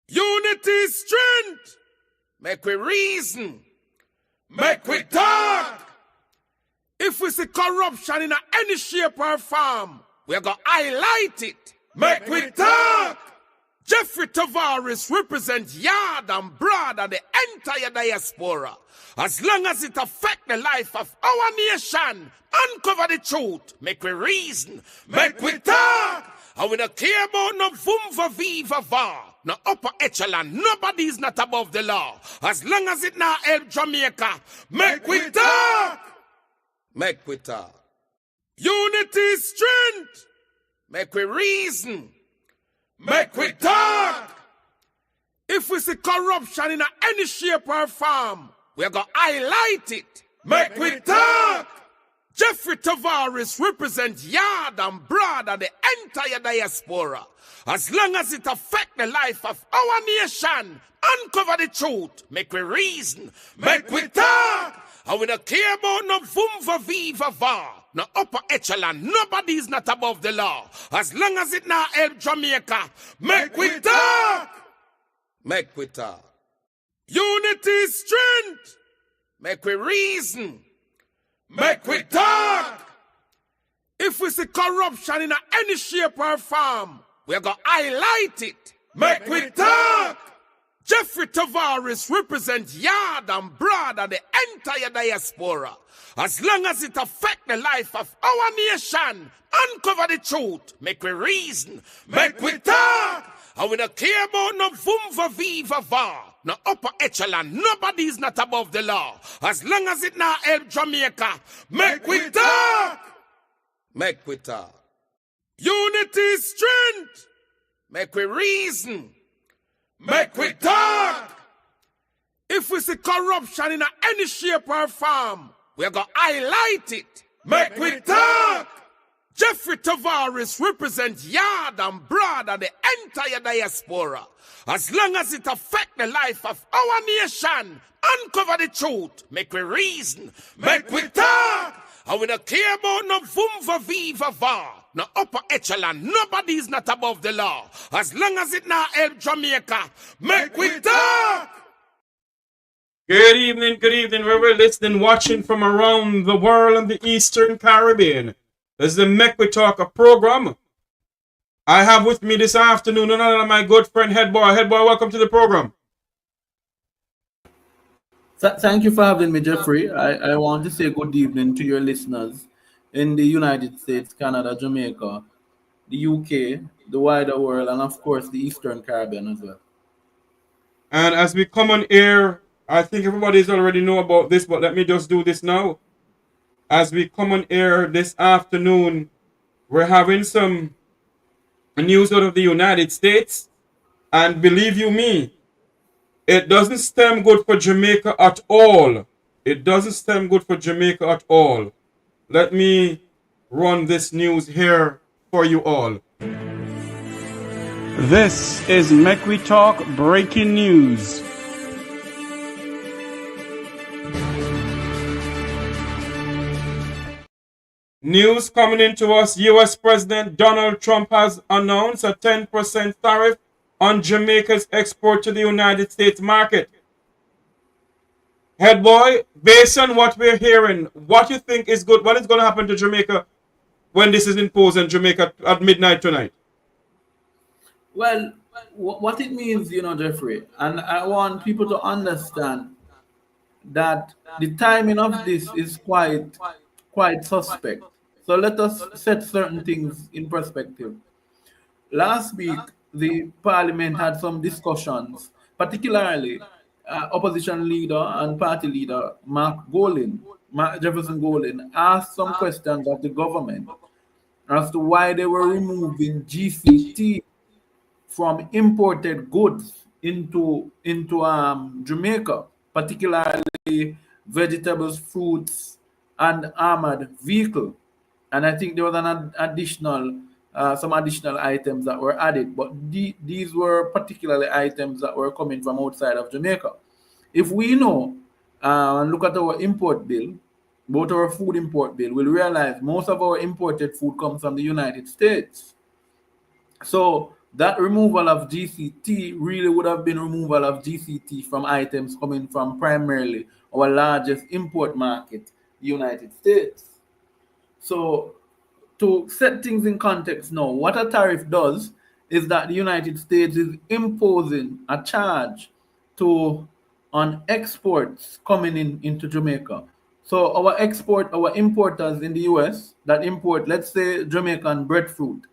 Unity is strength. Make we reason. Make we talk. If we see corruption in any shape or form, we're going to highlight it. Make we talk. Jeffrey Tavares represents yard and broad and the entire diaspora. As long as it affects the life of our nation, uncover the truth. Make we reason. Make we talk. And we don't care about no vumva viva va. No upper echelon. Nobody is not above the law. As long as it now help Jamaica. Make we talk. Make we talk. Unity is strength. Make we reason. Make we talk. If we see corruption in any shape or form, we're going to highlight it. Make we talk. Jeffrey Tavares represents yard and broad and the entire diaspora. As long as it affects the life of our nation, uncover the truth. Make we reason. Make we talk. And we don't care about no vumva viva va. No upper echelon. Nobody is not above the law. As long as it now help Jamaica. Make we talk. Make we talk. Unity is strength. Make we reason. Make we talk. If we see corruption in any shape or form, we're going to highlight it. Make we talk. Jeffrey Tavares represents yard and broad and the entire diaspora. As long as it affects the life of our nation, uncover the truth. Make we reason. Make we talk. And we don't care about no vumva viva va. No upper echelon. Nobody is not above the law. As long as it now help Jamaica. Make we talk. Make we talk. Unity is strength. Make we reason. Make we talk. If we see corruption in any shape or form, we're going to highlight it. Make we talk. Jeffrey Tavares represents yard and broad and the entire diaspora. As long as it affects the life of our nation, uncover the truth. Make we reason. Make we talk. And we don't care about no vumva viva va. No upper echelon. Nobody is not above the law. As long as it now help Jamaica. Make we talk. Good evening, where we're listening, watching from around the world and the Eastern Caribbean. This is the Make We Talk a program. I have with me this afternoon another my good friend Headboy. Headboy, welcome to the program. Thank you for having me, Jeffrey. I want to say good evening to your listeners in the United States, Canada, Jamaica, the UK, the wider world, and of course the Eastern Caribbean as well. And as we come on air, I think everybody's already know about this, but let me just do this now. As we come on air this afternoon, we're having some news out of the United States. And believe you me, it doesn't stem good for Jamaica at all. It doesn't stem good for Jamaica at all. Let me run this news here for you all. This is Make We Talk breaking news. News coming into us, U.S. President Donald Trump has announced a 10% tariff on Jamaica's export to the United States market. Headboy, based on what we're hearing, what you think is good? What is going to happen to Jamaica when this is imposed in Jamaica at midnight tonight? Well, what it means, Jeffrey, and I want people to understand that the timing of this is quite suspect. So let us set certain things in perspective. Last week, the parliament had some discussions, particularly opposition leader and party leader Mark Jefferson Golin, asked some questions of the government as to why they were removing GCT from imported goods into Jamaica, particularly vegetables, fruits, and armored vehicle. And I think there was some additional items that were added, but these were particularly items that were coming from outside of Jamaica. If we know and look at our import bill, both our food import bill, we'll realize most of our imported food comes from the United States. So that removal of GCT really would have been removal of GCT from items coming from primarily our largest import market, the United States. So, to set things in context now, what a tariff does is that the United States is imposing a charge to on exports coming into Jamaica. So our importers in the US that import, let's say, Jamaican breadfruit,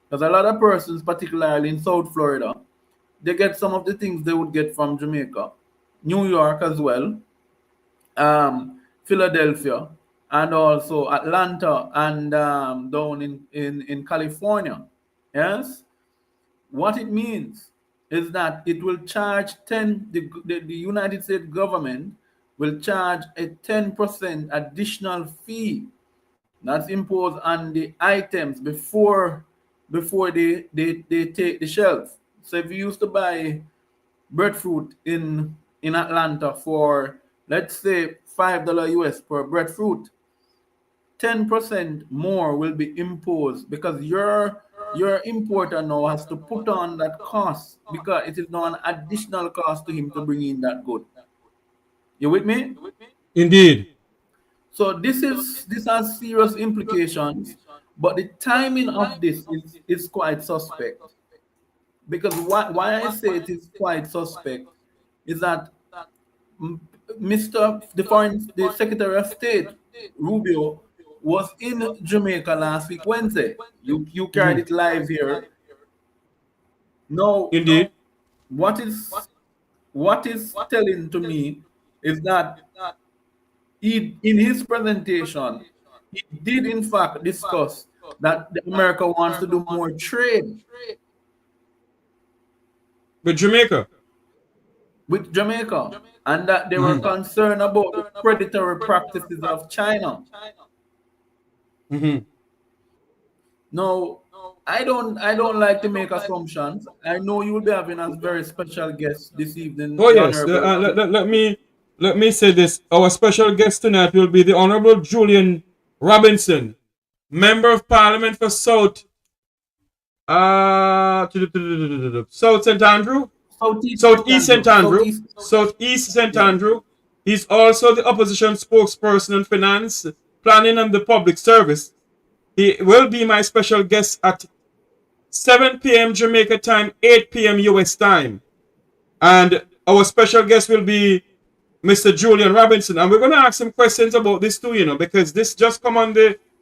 because a lot of persons, particularly in South Florida, they get some of the things they would get from Jamaica, New York as well, Philadelphia, and also Atlanta, and down in California. Yes, what it means is that it will charge 10, the United States government will charge a 10% additional fee that's imposed on the items before they take the shelf. So if you used to buy breadfruit in Atlanta for, let's say, $5 US per breadfruit, 10% more will be imposed because your importer now has to put on that cost because it is now an additional cost to him to bring in that good. You with me? Indeed. So this has serious implications, but the timing of this is quite suspect. Because why I say it is quite suspect is that the Secretary of State Rubio was in Jamaica last week Wednesday. You carried it live here. No, Indeed. what is telling to me is that in his presentation he did in fact discuss that America wants to do more trade With Jamaica. with Jamaica, and that they were concerned about the predatory practices of China. No, I don't like to make assumptions. I know you will be having a very special guest this evening, Oh the yes. Honorable. Let me say this. Our special guest tonight will be the Honorable Julian Robinson, Member of Parliament for South St. Andrew? Southeast St. Andrew. Southeast St. Yeah. Andrew. He's also the opposition spokesperson on finance, planning, and the public service. He will be my special guest at 7 p.m. Jamaica time, 8 p.m. US time. And our special guest will be Mr. Julian Robinson. And we're going to ask some questions about this too, because this just come on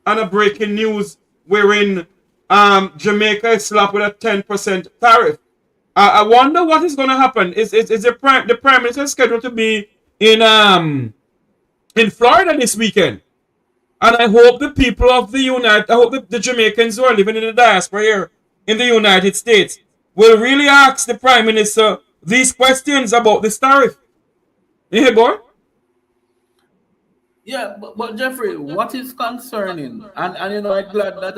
a breaking news wherein Jamaica is slapped with a 10% tariff. I wonder what is going to happen. Is the prime minister scheduled to be in Florida this weekend? And I hope the people of I hope the Jamaicans who are living in the diaspora here in the United States will really ask the Prime Minister these questions about this tariff. You hear, boy? Yeah, but Jeffrey, what is concerning, and I'm glad that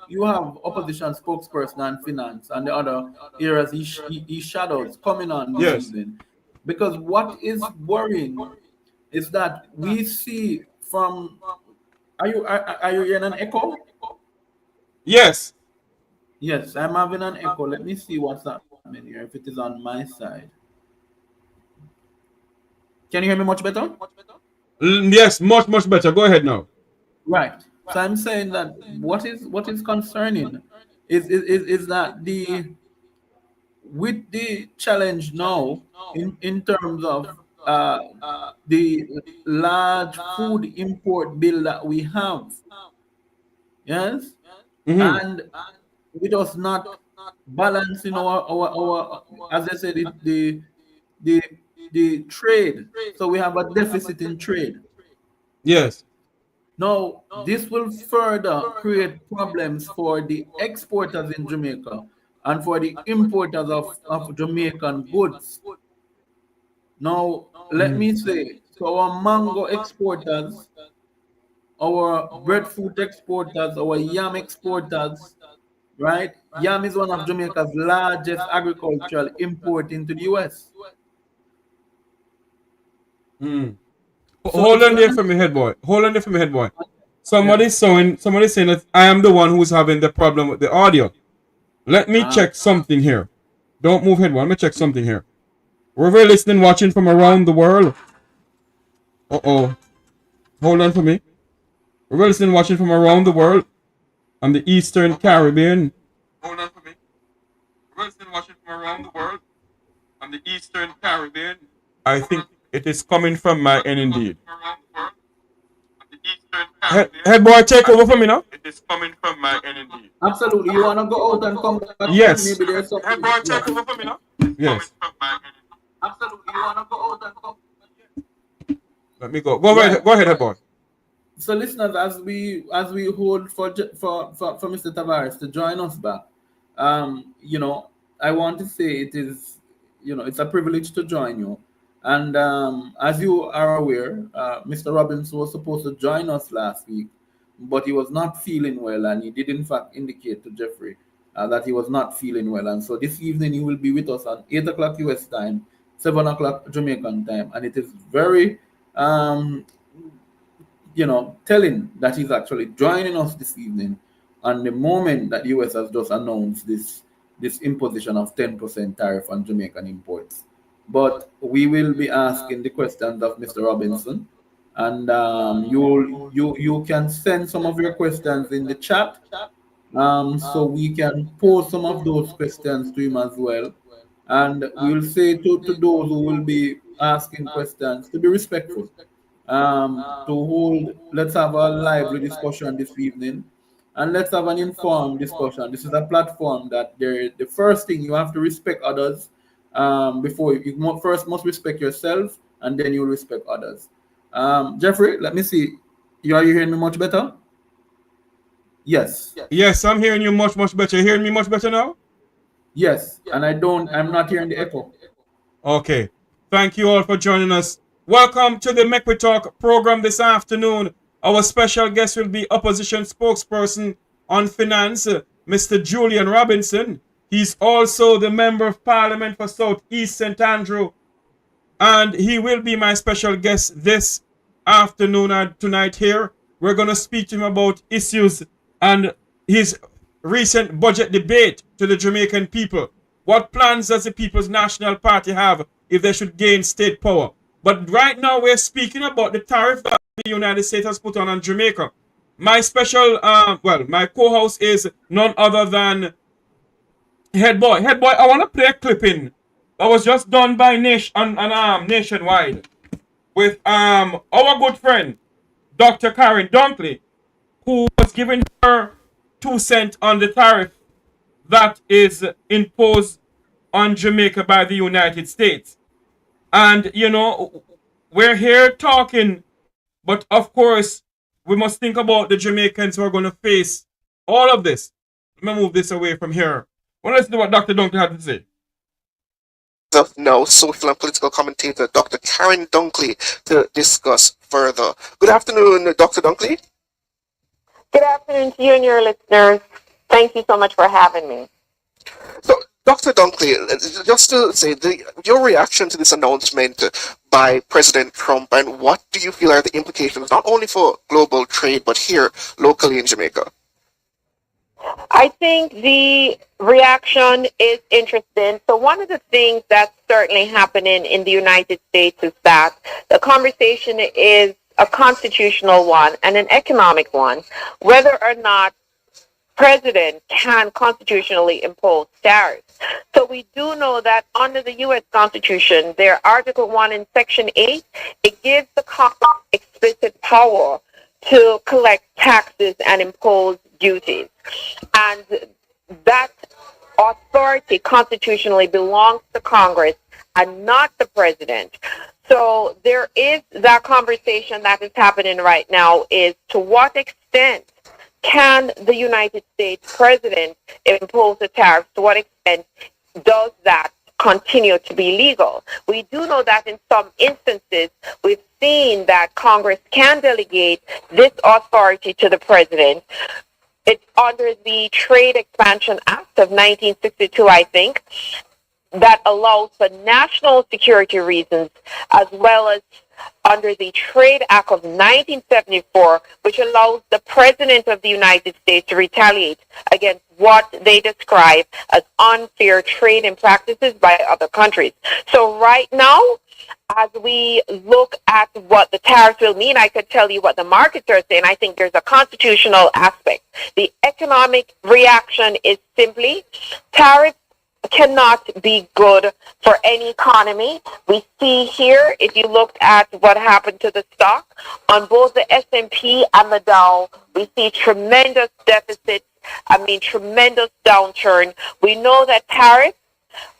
you have opposition spokesperson and finance and the other areas he shadows coming on this Yes. evening, because what is worrying is that we see from. Are you hearing an echo? Yes. Yes, I'm having an echo. Let me see what's happening here. If it is on my side, can you hear me much better? Yes, much better. Go ahead now. Right. So I'm saying that what is concerning is that with the challenge now in terms of the large food import bill that we have, yes, and with us not balancing our as I said the trade, so we have a deficit in trade. Yes. Now, this will further create problems for the exporters in Jamaica and for the importers of Jamaican goods. Now, let me say, so our mango exporters, our breadfruit exporters, our yam exporters, right? Yam is one of Jamaica's largest agricultural import into the US. So Hold if on you there for me, head boy. Hold on there for me, head boy. Somebody's saying that I am the one who's having the problem with the audio. Let me check something here. Don't move head. Let me check something here. Whoever listening, watching from around the world. Uh-oh. Hold on for me. Whoever listening, watching from around the world on the Eastern Caribbean. Hold on for me. Whoever listening, watching from around the world on the Eastern Caribbean. I think it is coming from my end indeed. Head boy, take over for me now. It is coming from my end indeed. Absolutely. You want to go out and come back? Yes. Maybe there's something. Head boy, take over for me now. Yes. Absolutely. You want to go out and come back? Let me go. Go ahead, head boy. So, listeners, as we hold for Mr. Tavares to join us back, you know, I want to say it is, you know, it's a privilege to join you. And as you are aware, Mr. Robinson was supposed to join us last week, but he was not feeling well, and he did in fact indicate to Jeffrey that he was not feeling well. And so this evening he will be with us at 8 o'clock US time, 7 o'clock Jamaican time, and it is very you know, telling that he's actually joining us this evening on the moment that US has just announced this imposition of 10% tariff on Jamaican imports. But we will be asking the questions of Mr. Robinson, and you can send some of your questions in the chat, so we can pose some of those questions to him as well. And we'll say to those who will be asking questions to be respectful. Let's have a lively discussion this evening, and let's have an informed discussion. This is a platform that the first thing you have to respect others before you first must respect yourself, and then you'll respect others. Jeffrey, let me see. Are you hearing me much better? Yes. Yes, I'm hearing you much better. You hearing me much better now? Yes, and I'm not hearing the echo. Okay. Thank you all for joining us. Welcome to the Make We Talk program this afternoon. Our special guest will be Opposition Spokesperson on Finance, Mr. Julian Robinson. He's also the Member of Parliament for South East St. Andrew. And he will be my special guest this afternoon and tonight here. We're going to speak to him about issues and his recent budget debate to the Jamaican people. What plans does the People's National Party have if they should gain state power? But right now we're speaking about the tariff that the United States has put on Jamaica. My special, my co-host is none other than Head Boy. Head Boy, I want to play a clipping that was just done by Nationwide with our good friend, Dr. Karen Dunkley, who was giving her 2 cents on the tariff that is imposed on Jamaica by the United States. And, you know, we're here talking, but of course, we must think about the Jamaicans who are going to face all of this. Let me move this away from here. Well, let's see what Dr. Dunkley had to say. Of now, social and political commentator Dr. Karen Dunkley to discuss further. Good afternoon, Dr. Dunkley. Good afternoon to you and your listeners. Thank you so much for having me. So, Dr. Dunkley, just to say, your reaction to this announcement by President Trump, and what do you feel are the implications, not only for global trade, but here locally in Jamaica? I think the reaction is interesting. So one of the things that's certainly happening in the United States is that the conversation is a constitutional one and an economic one, whether or not president can constitutionally impose tariffs. So we do know that under the U.S. Constitution, their Article 1 in Section 8, it gives the Congress explicit power to collect taxes and impose duties. And that authority constitutionally belongs to Congress and not the president. So there is that conversation that is happening right now, is to what extent can the United States president impose a tariff? To what extent does that continue to be legal? We do know that in some instances, we've seen that Congress can delegate this authority to the president. It's under the Trade Expansion Act of 1962, I think, that allows for national security reasons as well as under the Trade Act of 1974, which allows the President of the United States to retaliate against what they describe as unfair trading practices by other countries. So right now, as we look at what the tariffs will mean, I could tell you what the markets are saying. I think there's a constitutional aspect. The economic reaction is simply tariffs cannot be good for any economy. We see here, if you looked at what happened to the stock on both the S&P and the Dow, we see tremendous deficits. Tremendous downturn. We know that tariffs,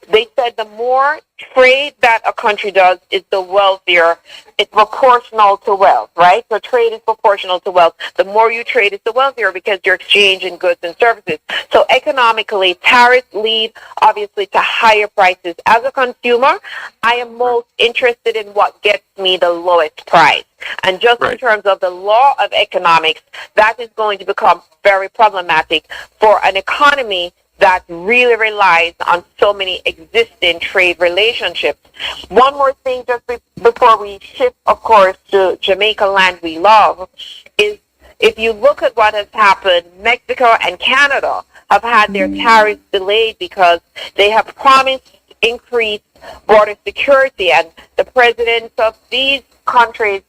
they said the more trade that a country does is the wealthier. It's proportional to wealth, right? So trade is proportional to wealth. The more you trade is the wealthier because you're exchanging goods and services. So economically, tariffs lead obviously to higher prices. As a consumer, I am most interested in what gets me the lowest price. And just in terms of the law of economics, that is going to become very problematic for an economy that really relies on so many existing trade relationships. One more thing just before we shift, of course, to Jamaica land we love, is if you look at what has happened, Mexico and Canada have had their tariffs delayed because they have promised increased border security, and the presidents of these countries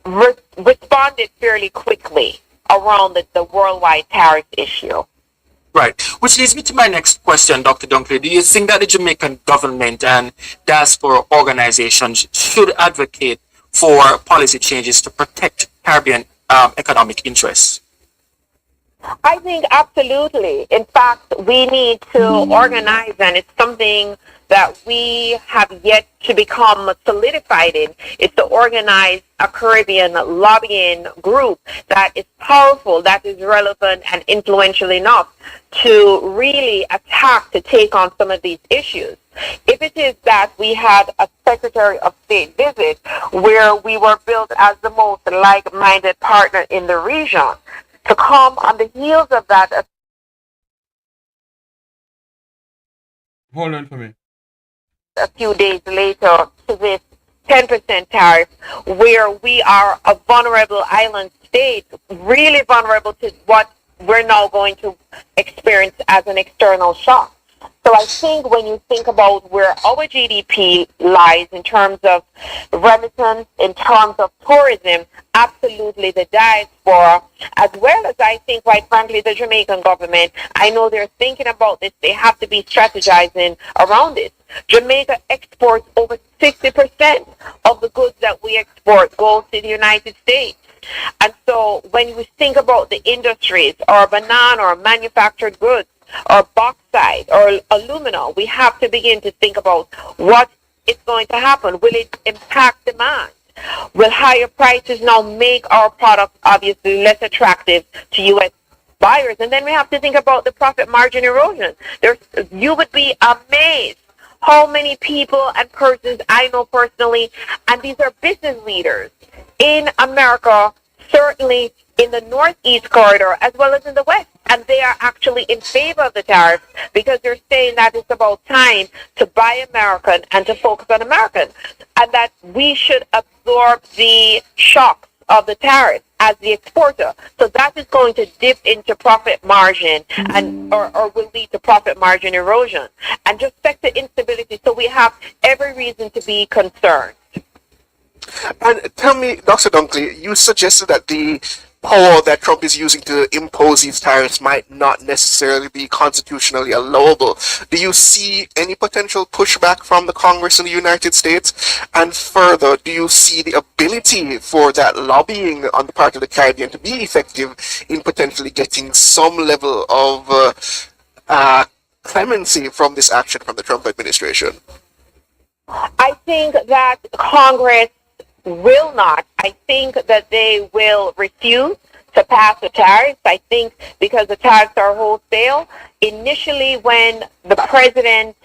responded fairly quickly around the worldwide tariff issue. Right. Which leads me to my next question, Dr. Dunkley. Do you think that the Jamaican government and diaspora organizations should advocate for policy changes to protect Caribbean economic interests? I think absolutely. In fact, we need to organize, and it's something that we have yet to become solidified in, is to organize a Caribbean lobbying group that is powerful, that is relevant and influential enough to really attack, to take on some of these issues. If it is that we had a Secretary of State visit where we were billed as the most like-minded partner in the region, to come on the heels of that. Hold on for me. A few days later to this 10% tariff, where we are a vulnerable island state, really vulnerable to what we're now going to experience as an external shock. So I think when you think about where our GDP lies in terms of remittance, in terms of tourism, absolutely the diaspora, as well as I think, quite frankly, the Jamaican government, I know they're thinking about this. They have to be strategizing around it. Jamaica exports over 60% of the goods that we export goes to the United States. And so when you think about the industries, or banana or manufactured goods, or bauxite or alumina, we have to begin to think about what is going to happen. Will it impact demand? Will higher prices now make our products obviously less attractive to U.S. buyers? And then we have to think about the profit margin erosion. You would be amazed how many people and persons I know personally, and these are business leaders in America, certainly in the Northeast corridor as well as in the West. And they are actually in favor of the tariffs because they're saying that it's about time to buy American and to focus on American, and that we should absorb the shocks of the tariffs as the exporter. So that is going to dip into profit margin and or will lead to profit margin erosion and just sector instability. So we have every reason to be concerned. And tell me, Dr. Dunkley, you suggested that the power that Trump is using to impose these tariffs might not necessarily be constitutionally allowable. Do you see any potential pushback from the Congress in the United States? And further, do you see the ability for that lobbying on the part of the Caribbean to be effective in potentially getting some level of clemency from this action from the Trump administration? I think that Congress will not. I think that they will refuse to pass the tariffs. I think because the tariffs are wholesale. Initially, when the president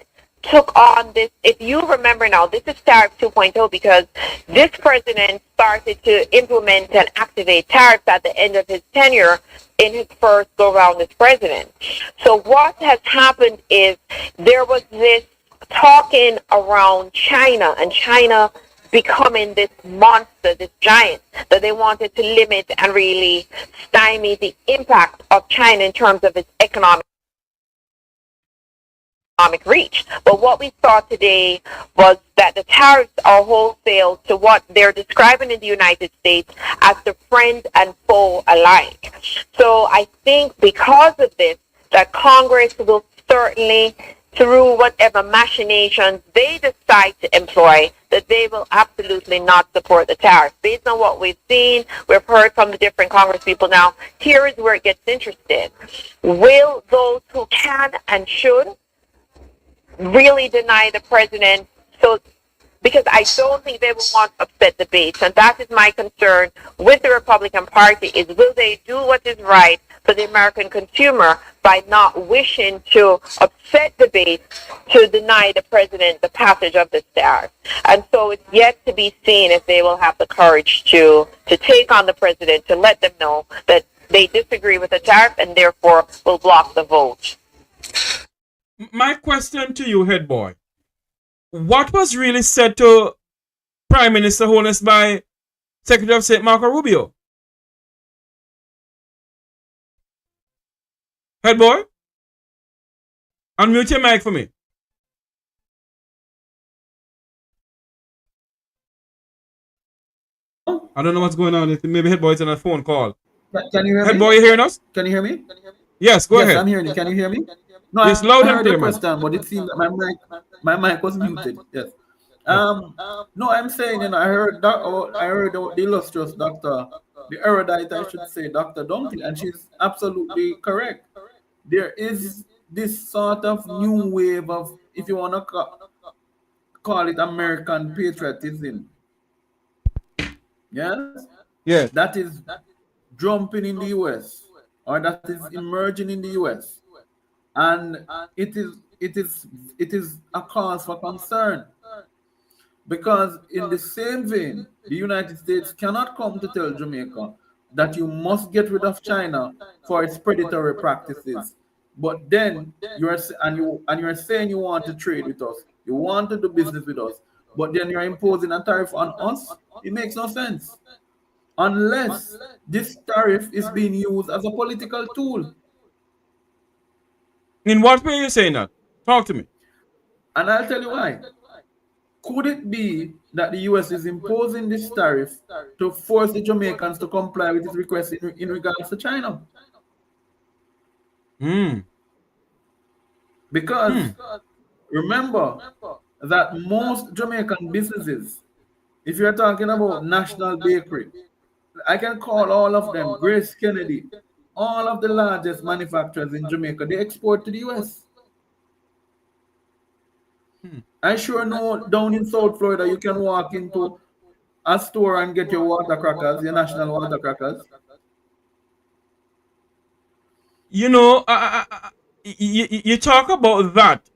took on this, if you remember now, this is tariff 2.0 because this president started to implement and activate tariffs at the end of his tenure in his first go-round as president. So what has happened is there was this talking around China, and China becoming this monster, this giant, that they wanted to limit and really stymie the impact of China in terms of its economic reach. But what we saw today was that the tariffs are wholesale to what they're describing in the United States as the friend and foe alike. So I think because of this, that Congress will certainly, through whatever machinations they decide to employ, that they will absolutely not support the tariff. Based on what we've seen, we've heard from the different Congress people now, here is where it gets interesting. Will those who can and should really deny the president? So, because I don't think they will want to upset the base, and that is my concern with the Republican Party, is will they do what is right for the American consumer by not wishing to upset the base to deny the president the passage of this tariff. And so it's yet to be seen if they will have the courage to take on the president, to let them know that they disagree with the tariff and therefore will block the vote. My question to you, head boy. What was really said to Prime Minister Holness by Secretary of State Marco Rubio? Head boy? Unmute your mic for me. I don't know what's going on. Maybe head boy's on a phone call. Can you hear Head me? boy, you hearing us? Can you hear me? Yes, go Yes, ahead. I'm hearing you. Can you hear me? No, It's I loud and heard clear, the man. question, but it seemed that my mic was muted. Yes. No, I'm saying, I heard the illustrious doctor, the erudite, I should say, Dr. Dunkley, and she's absolutely correct. There is this sort of new wave of, if you want to call it, American patriotism. Yes? Yes. That is jumping in the US, or that is emerging in the US. And it is a cause for concern. Because in the same vein, the United States cannot come to tell Jamaica that you must get rid of China for its predatory practices. But then you're saying you want to trade with us, you want to do business with us, but then you're imposing a tariff on us. It makes no sense. Unless this tariff is being used as a political tool. In what way are you saying that? Talk to me. And I'll tell you why. Could it be that the US is imposing this tariff to force the Jamaicans to comply with its request in regards to China? Because remember that most Jamaican businesses, if you're talking about National Bakery, I can call all of them, Grace Kennedy, all of the largest manufacturers in Jamaica, they export to the US. I sure know down in South Florida, you can walk into a store and get your water crackers, your national water crackers. You know, you talk about that.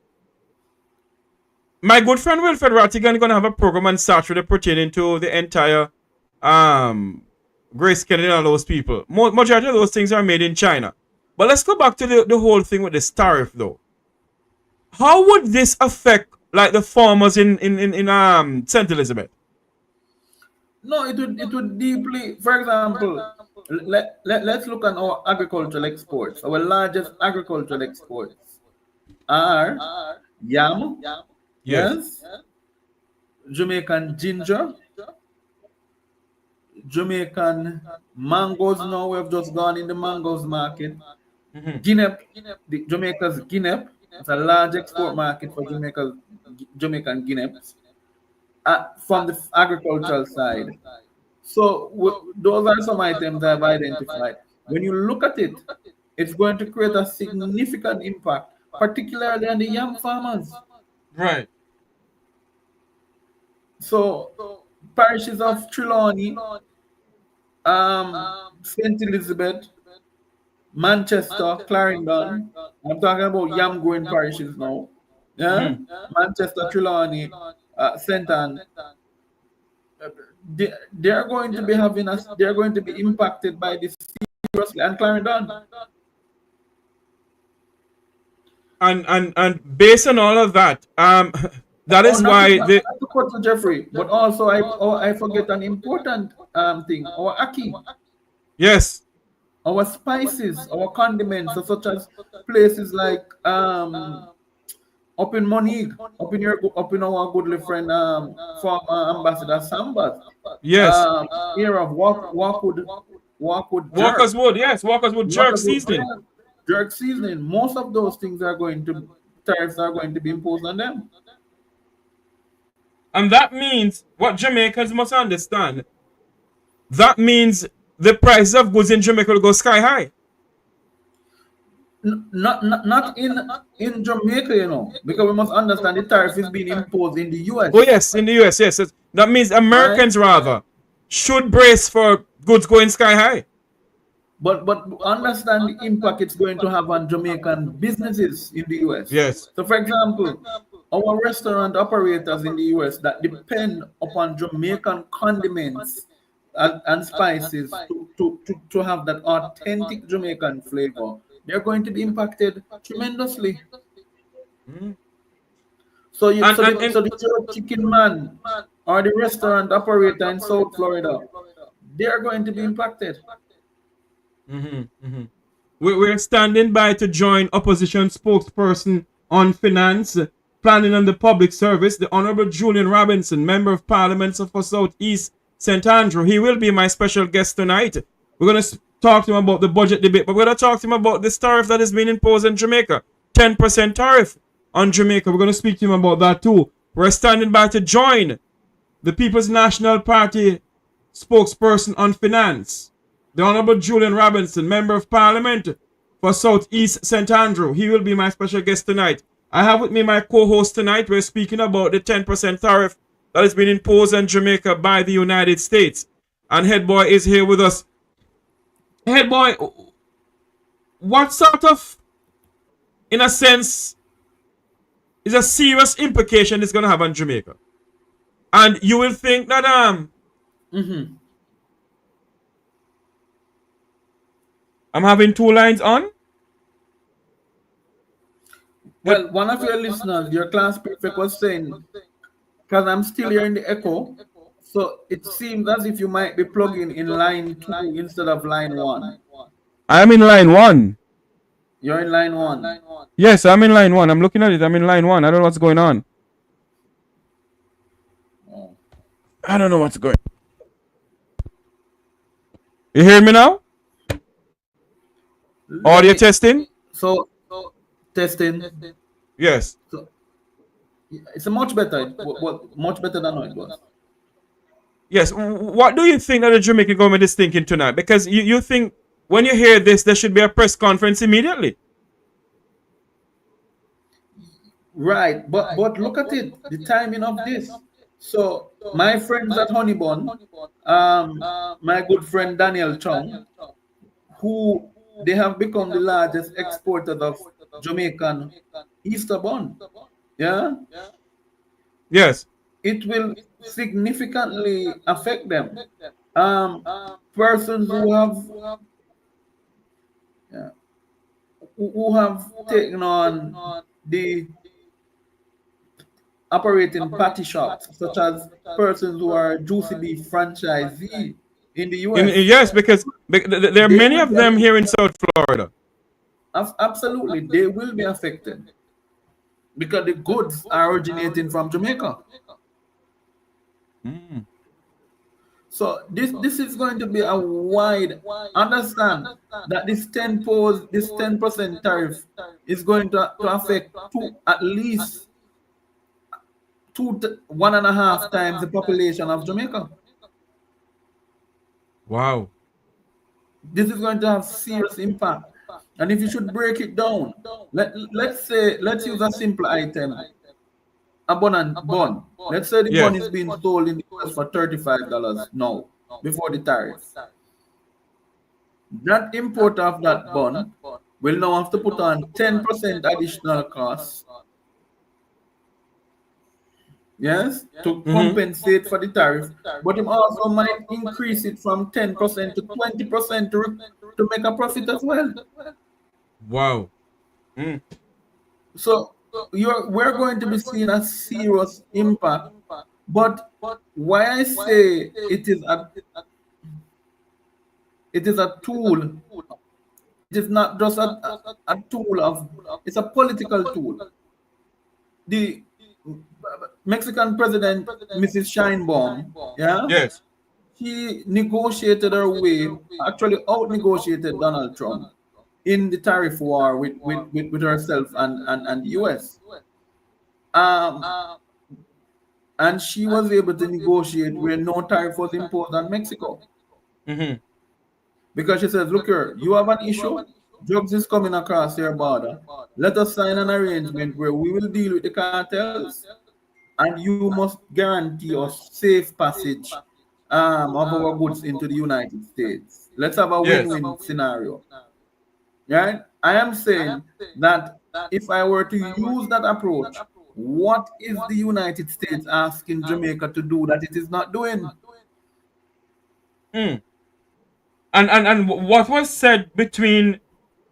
My good friend Wilfred Rattigan is going to have a program on Saturday pertaining to the entire Grace Kennedy and all those people. Majority of those things are made in China. But let's go back to the whole thing with this tariff, though. How would this affect, like, the farmers in St. Elizabeth? No, it would deeply, for example, let's look at our agricultural exports. Our largest agricultural exports are yam, yes, Jamaican ginger, Jamaican mangoes. Now we have just gone in the mangoes market. Guinea, Jamaica's Guinea, it's a large export market for Jamaican Guinea. From the agricultural side. So those are some items I've identified. When you look at it, it's going to create a significant impact, particularly on the young farmers. Right. So parishes of Trelawney, St. Elizabeth, Manchester, Clarendon. I'm talking about yam growing parishes now. Yeah, Manchester, Trelawney, St. Anne. They're going to be they're going to be impacted by this seriously, and Clarendon. And based on all of that, That is why not the to cut to Jeffrey, but also I forget an important thing. Our aki, yes, our spices, our condiments, so such as places like up in Monique, up in our goodly friend former Ambassador Sambas, yes. here of Walkwood jerk. Walker's Wood, yes, Walker's Wood jerk seasoning. Jerk seasoning. Most of those things are going to tariffs are going to be imposed on them. And that means what Jamaicans must understand. That means the price of goods in Jamaica will go sky high. Not in Jamaica, you know, because we must understand the tariff is being imposed in the US. Oh yes, in the US, yes. That means Americans rather should brace for goods going sky high. But understand the impact it's going to have on Jamaican businesses in the US. Yes. So, for example, our restaurant operators in the US that depend upon Jamaican condiments and spices to have that authentic Jamaican flavor, they're going to be impacted tremendously. So the jerk chicken man or the restaurant operator in South Florida, they are going to be impacted. We're standing by to join opposition spokesperson on finance, planning and the public service, the Honorable Julian Robinson, Member of Parliament for South East St. Andrew. He will be my special guest tonight. We're going to talk to him about the budget debate, but we're going to talk to him about this tariff that is being imposed in Jamaica. 10% tariff on Jamaica. We're going to speak to him about that too. We're standing by to join the People's National Party spokesperson on finance, the Honorable Julian Robinson, Member of Parliament for South East St. Andrew. He will be my special guest tonight. I have with me my co-host tonight. We're speaking about the 10% tariff that has been imposed on Jamaica by the United States. And Head Boy is here with us. Head Boy, what sort of, in a sense, is a serious implication it's going to have on Jamaica? And you will think that I'm having two lines on. Well, one of your listeners, your class prefect, was saying, because I'm still hearing the echo, so it seems as if you might be plugging in line 2 instead of line 1. I'm in line 1. You're in line 1. Yes, I'm in line 1. I'm looking at it. I'm in line 1. I don't know what's going on. I don't know what's going on. You hear me now? Audio testing? So, testing. Yes. So, it's a much better, much better than how it was. Yes. What do you think that the Jamaican government is thinking tonight? Because you think when you hear this, there should be a press conference immediately. Right. But look at it, the timing of this. So, my friends at Honeybun, my good friend Daniel Chong, who they have become the largest exporters of Jamaican Easter bun. Yeah? Yes. It will significantly affect them. Persons who have taken on the operating patty shops, such as persons who are Juicy Beef franchisee in the US. Yes, because there are many of them here in South Florida. Absolutely, they will be affected because the goods are originating from Jamaica. So this is going to be a wide. Understand that this 10% tariff is going to affect at least 1.5 times the population of Jamaica. Wow. This is going to have serious impact. And if you should break it down, let's use a simple item, a bun. Let's say the bun is being sold in the US for $35 now, before the tariff. That importer of that bun will now have to put on 10% additional cost. Yes, to compensate for the tariff, but him also might increase it from 10% to 20% to make a profit as well. Wow. So we're going to be seeing a serious impact. But why I say it is a tool. It is not just a tool of, it's a political tool. The Mexican president, Mrs. Sheinbaum, yeah, Yes. she negotiated her way, actually out negotiated Donald Trump in the tariff war with herself and the US. Um, and she was able to negotiate where no tariff was imposed on Mexico. Mm-hmm. Because she says, look here, you have an issue, drugs is coming across your border. Let us sign an arrangement where we will deal with the cartels and you must guarantee us safe passage of our goods into the United States. Let's have a Yes. win-win scenario. Right? I am saying that if I were to use that approach, what is the United States asking Jamaica to do that it is not doing? Mm. And what was said between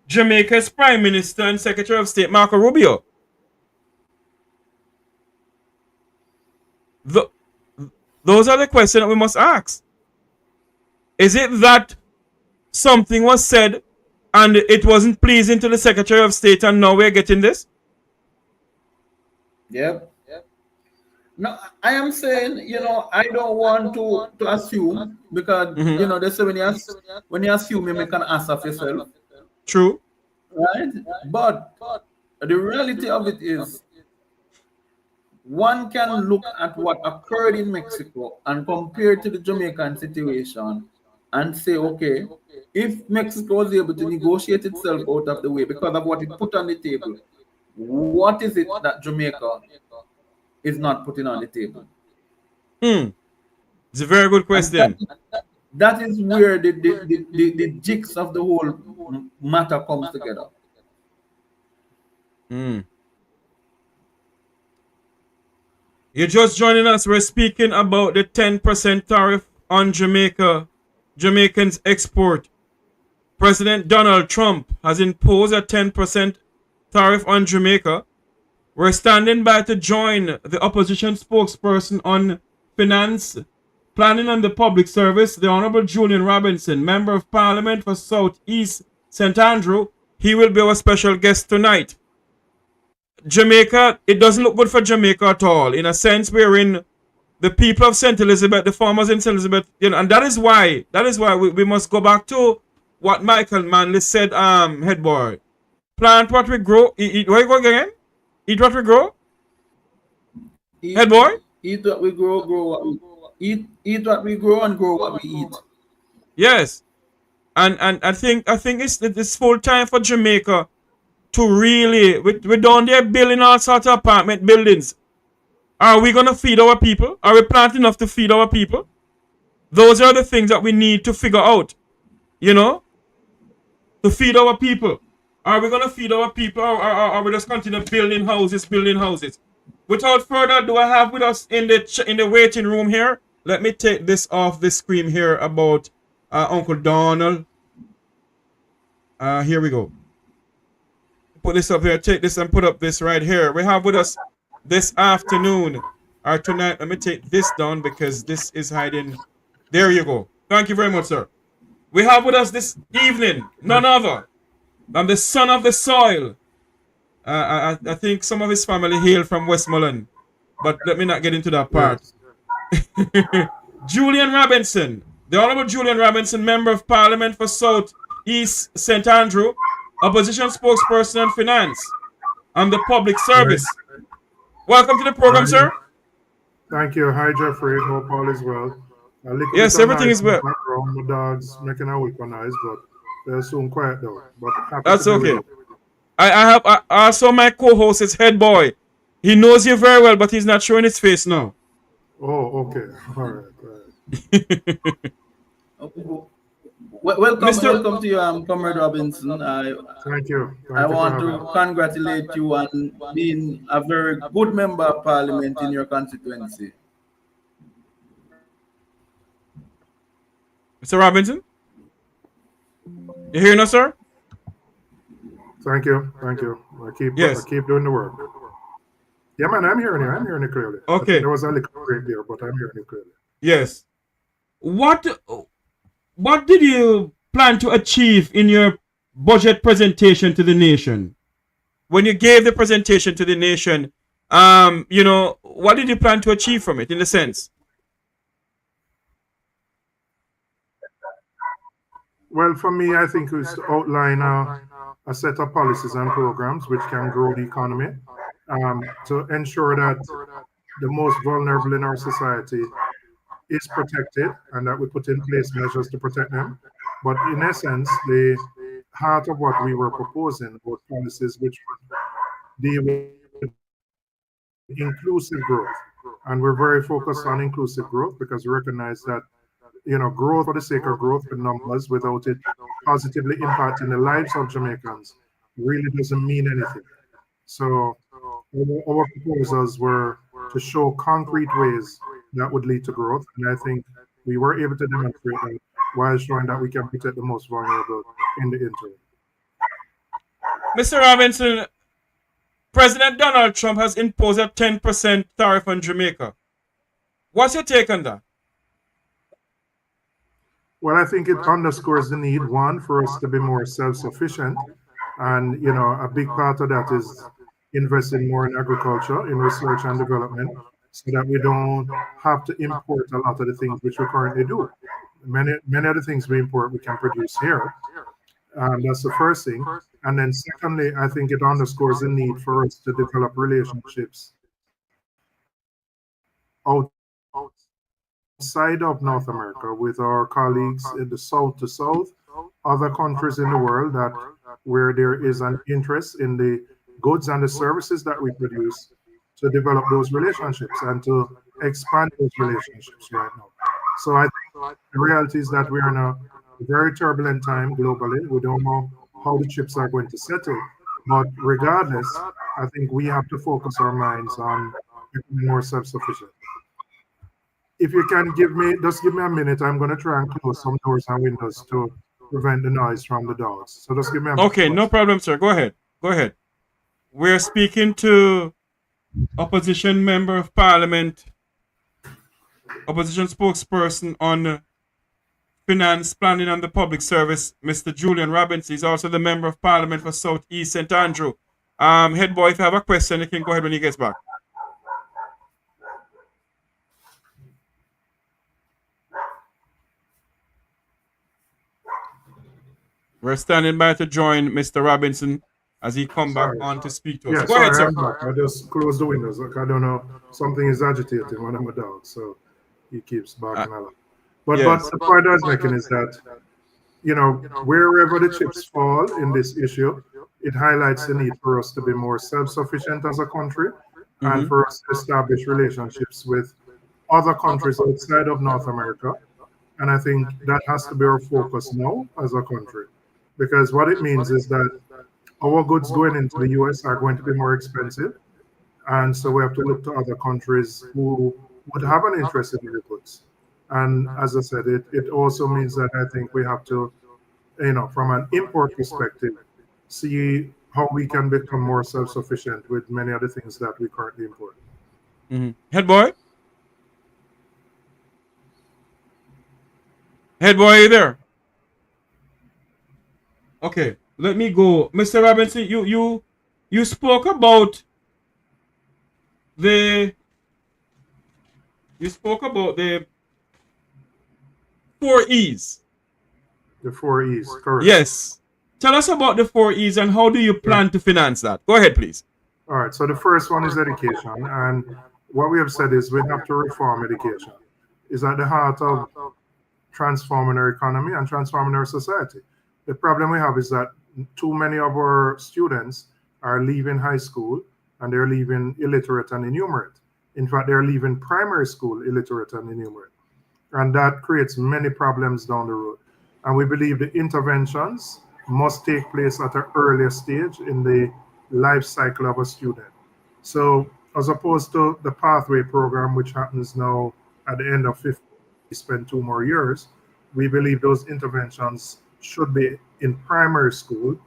Jamaica's Prime Minister and Secretary of State Marco Rubio? Those are the questions that we must ask. Is it that something was said and it wasn't pleasing to the Secretary of State and now we're getting this? Yep. No, I am saying, I don't want to assume because, they say when you assume, you make an ass of yourself. True. Right? But the reality of it is, one can look at what occurred in Mexico and compare it to the Jamaican situation and say, okay, if Mexico was able to negotiate itself out of the way because of what it put on the table, what is it that Jamaica is not putting on the table? It's a very good question. That is where the jigs of the whole matter comes together. You're just joining us. We're speaking about the 10% tariff on Jamaicans export. President Donald Trump has imposed a 10% tariff on Jamaica. We're standing by to join the opposition spokesperson on finance, planning and the public service, the Honorable Julian Robinson, Member of Parliament for South East St. Andrew. He will be our special guest tonight. Jamaica, it doesn't look good for Jamaica at all. In a sense, we're in the people of St. Elizabeth, the farmers in St. Elizabeth, and that is why we must go back to what Michael Manley said, head boy. Plant what we grow, eat what you go again? Eat what we grow? Head boy? Eat what we grow what we eat what we grow and grow what we eat. Yes. And I think it's full time for Jamaica to really, we're down there building all sorts of apartment buildings. Are we going to feed our people? Are we planting enough to feed our people? Those are the things that we need to figure out, to feed our people. Are we going to feed our people or are we just continue building houses? Without further ado, I have with us in the waiting room here. Let me take this off the screen here about Uncle Donald. Here we go. Put this up here, take this and put up this right here. We have with us this afternoon or tonight. Let me take this down because this is hiding. There you go. Thank you very much, sir. We have with us this evening none other than the son of the soil. I think some of his family hail from Westmoreland, but let me not get into that part. Julian Robinson, the Honorable Julian Robinson, Member of Parliament for South East St. Andrew, Opposition Spokesperson on Finance and the Public Service. Welcome to the program, sir. Thank you. Hi, Jeffrey. Hope all is well. Yes, everything is well. My dogs making a week noise, but they're soon quiet though. But that's okay. I also my co-host is Head Boy. He knows you very well, but he's not showing his face now. Oh, okay. All right. Welcome to you, Comrade Robinson. Thank you. I want to congratulate you on being a very good member of Parliament in your constituency. Mr. Robinson? You hearing us, sir? Thank you. I keep doing the work. Yeah, man, I'm hearing you. I'm hearing you clearly. I think Okay. there was a little break there, but I'm hearing you clearly. Yes. What did you plan to achieve in your budget presentation to the nation? When you gave the presentation to the nation, what did you plan to achieve from it in a sense? Well, for me, I think it was to outline a set of policies and programs which can grow the economy, to ensure that the most vulnerable in our society is protected and that we put in place measures to protect them. But in essence, the heart of what we were proposing were policies which would deal with inclusive growth. And we're very focused on inclusive growth because we recognize that, growth for the sake of growth with numbers without it positively impacting the lives of Jamaicans really doesn't mean anything. So our proposals were to show concrete ways that would lead to growth. And I think we were able to demonstrate that while showing that we can protect the most vulnerable in the interim. Mr. Robinson, President Donald Trump has imposed a 10% tariff on Jamaica. What's your take on that? Well, I think it underscores the need, one, for us to be more self-sufficient. And, a big part of that is investing more in agriculture, in research and development, so that we don't have to import a lot of the things which we currently do. Many of the things we import, we can produce here. That's the first thing. And then secondly, I think it underscores the need for us to develop relationships outside of North America with our colleagues in the south to south, other countries in the world that where there is an interest in the goods and the services that we produce, to develop those relationships and to expand those relationships right now. So I think the reality is that we're in a very turbulent time globally. We don't know how the chips are going to settle. But regardless, I think we have to focus our minds on becoming more self-sufficient. If you can just give me a minute, I'm going to try and close some doors and windows to prevent the noise from the dogs. So just give me a minute. Okay, no problem, sir. Go ahead. We're speaking to opposition member of parliament, opposition spokesperson on finance, planning and the public service, Mr. Julian Robinson. He's also the member of parliament for South East St. Andrew. Head boy, if you have a question, you can go ahead when he gets back. We're standing by to join Mr. Robinson as he come back on to speak to us. Yeah, go ahead, sir. I'm back. I just closed the windows. Like, I don't know, something is agitating one of my dogs, so he keeps barking a lot. But the point I was making is that, wherever the chips fall in this issue, it highlights the need for us to be more self-sufficient as a country, and for us to establish relationships with other countries outside of North America. And I think that has to be our focus now as a country, because what it means is that our goods going into the US are going to be more expensive. And so we have to look to other countries who would have an interest in the goods. And as I said, it also means that I think we have to, from an import perspective, see how we can become more self-sufficient with many of the things that we currently import. Head boy? Head boy, are you there? Okay, let me go. Mr. Robinson, you spoke about the 4 E's. The 4 E's, correct. Yes. Tell us about the 4 E's and how do you plan to finance that? Go ahead, please. All right, so the first one is education. And what we have said is we have to reform education. It's at the heart of transforming our economy and transforming our society. The problem we have is that too many of our students are leaving high school and they're leaving illiterate and innumerate. In fact, they're leaving primary school illiterate and innumerate. And that creates many problems down the road. And we believe the interventions must take place at an earlier stage in the life cycle of a student. So as opposed to the pathway program, which happens now at the end of 50, we spend 2 more years, we believe those interventions should be in primary school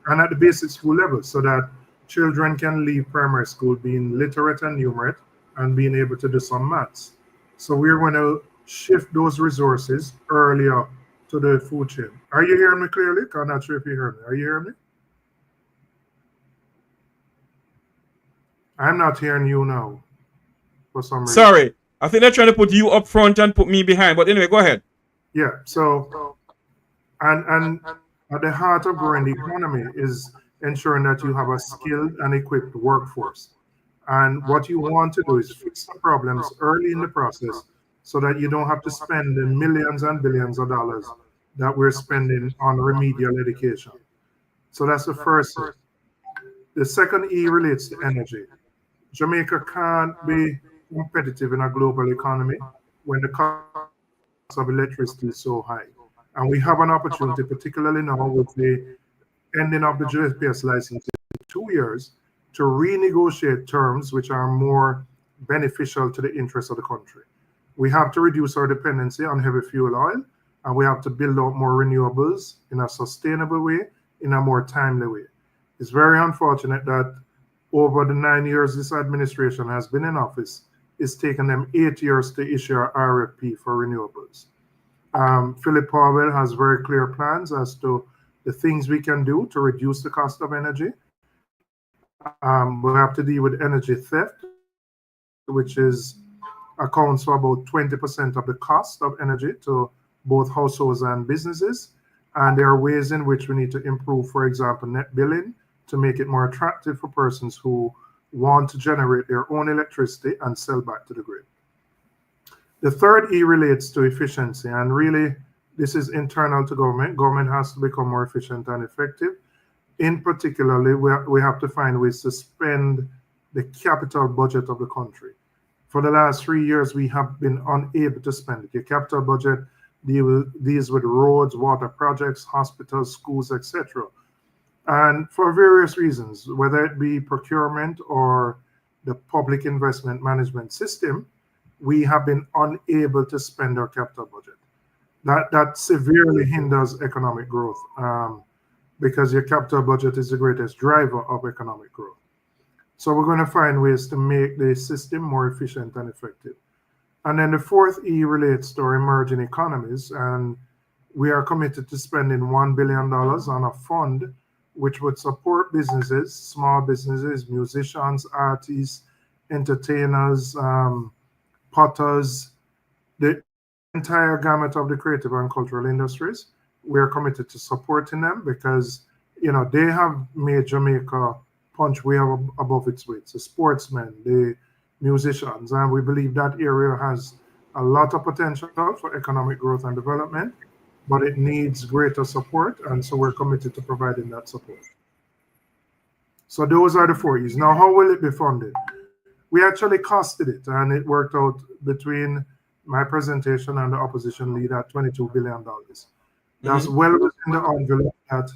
and at the basic school level, so that children can leave primary school being literate and numerate and being able to do some maths. So we're going to shift those resources earlier to the food chain. Are you hearing me clearly? I'm not sure if you hear me. Are you hearing me? I'm not hearing you now for some reason. Sorry. I think they're trying to put you up front and put me behind. But anyway, go ahead. Yeah. So, and at the heart of growing the economy is ensuring that you have a skilled and equipped workforce. And what you want to do is fix the problems early in the process so that you don't have to spend the millions and billions of dollars that we're spending on remedial education. So that's the first thing. The second E relates to energy. Jamaica can't be competitive in a global economy when the cost of electricity is so high. And we have an opportunity, particularly now with the ending of the GPS license in 2 years, to renegotiate terms which are more beneficial to the interests of the country. We have to reduce our dependency on heavy fuel oil, and we have to build out more renewables in a sustainable way, in a more timely way. It's very unfortunate that over the 9 years this administration has been in office, it's taken them 8 years to issue an RFP for renewables. Philip Powell has very clear plans as to the things we can do to reduce the cost of energy. We have to deal with energy theft, which accounts for about 20% of the cost of energy to both households and businesses. And there are ways in which we need to improve, for example, net billing to make it more attractive for persons who want to generate their own electricity and sell back to the grid. The third E relates to efficiency, and really this is internal to government. Government has to become more efficient and effective. In particularly, we have to find ways to spend the capital budget of the country. For the last 3 years, we have been unable to spend it. Your capital budget deals with roads, water projects, hospitals, schools, etc. And for various reasons, whether it be procurement or the public investment management system, we have been unable to spend our capital budget. That severely hinders economic growth because your capital budget is the greatest driver of economic growth. So we're going to find ways to make the system more efficient and effective. And then the fourth E relates to our emerging economies, and we are committed to spending $1 billion on a fund which would support businesses, small businesses, musicians, artists, entertainers, potters, the entire gamut of the creative and cultural industries. We are committed to supporting them because, they have made Jamaica punch way above its weight. The sportsmen, the musicians, and we believe that area has a lot of potential for economic growth and development, but it needs greater support, and so we're committed to providing that support. So those are the 4 E's. Now, how will it be funded? We actually costed it, and it worked out between my presentation and the opposition leader at $22 billion. That's well within the envelope that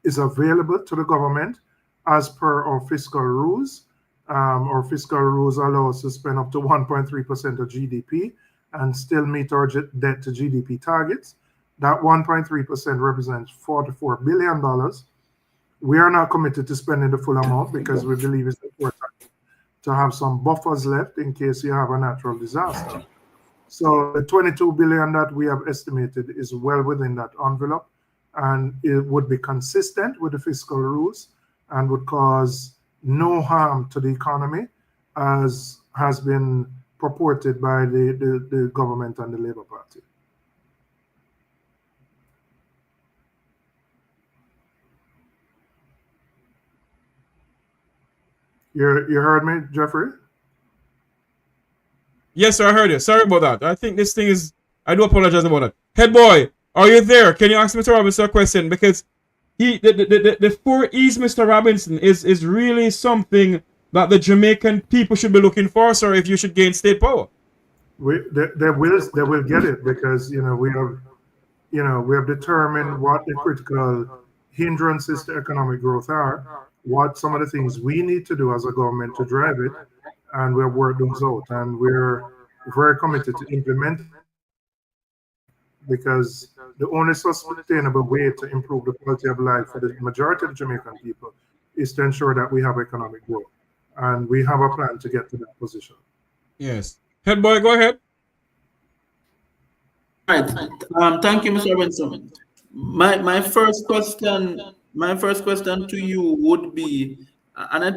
is available to the government as per our fiscal rules. Our fiscal rules allow us to spend up to 1.3% of GDP and still meet our debt to GDP targets. That 1.3% represents $44 billion. We are not committed to spending the full amount because we believe it's important to have some buffers left in case you have a natural disaster. So the 22 billion that we have estimated is well within that envelope, and it would be consistent with the fiscal rules and would cause no harm to the economy, as has been purported by the government and the Labour Party. You heard me, Jeffrey? Yes, sir, I heard you. Sorry about that. I think this thing is... I do apologize about that. Head boy, are you there? Can you ask Mr. Robinson a question? Because the 4 E's, Mr. Robinson, is really something that the Jamaican people should be looking for, sir, if you should gain state power. They will get it because we have determined what the critical hindrances to economic growth are, what some of the things we need to do as a government to drive it, and we'll work those out. And we're very committed to implement, because the only sustainable way to improve the quality of life for the majority of Jamaican people is to ensure that we have economic growth. And we have a plan to get to that position. Yes. Head boy, go ahead. Right. Thank you, Mr. Robinson. My first question to you would be,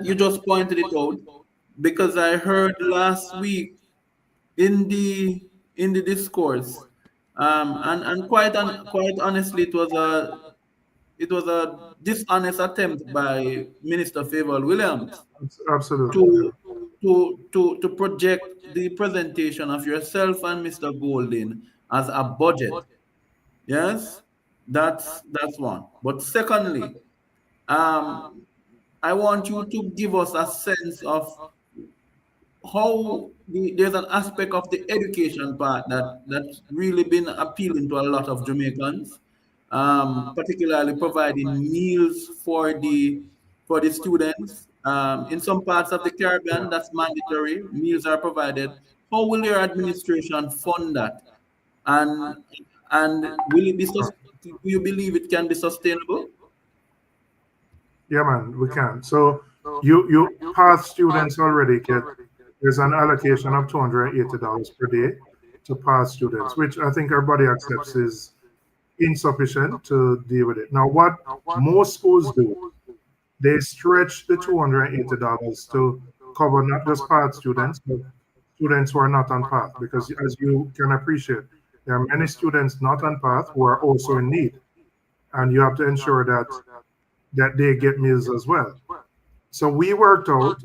you just pointed it out, because I heard last week in the discourse, and quite honestly, it was a dishonest attempt by Minister Favour Williams Absolutely. to project the presentation of yourself and Mr. Golding as a budget. Yes, that's one. But secondly, I want you to give us a sense of how there's an aspect of the education part that's really been appealing to a lot of Jamaicans, particularly providing meals for the students. In some parts of the Caribbean, that's mandatory. Meals are provided. How will your administration fund that? And will it be do you believe it can be sustainable? Yeah, man, we can. So you pass students already get, there's an allocation of $280 per day to pass students, which I think everybody accepts is insufficient to deal with it. Now, what most schools do, they stretch the $280 to cover not just path students, but students who are not on path, because as you can appreciate, there are many students not on path who are also in need, and you have to ensure that they get meals as well. So we worked out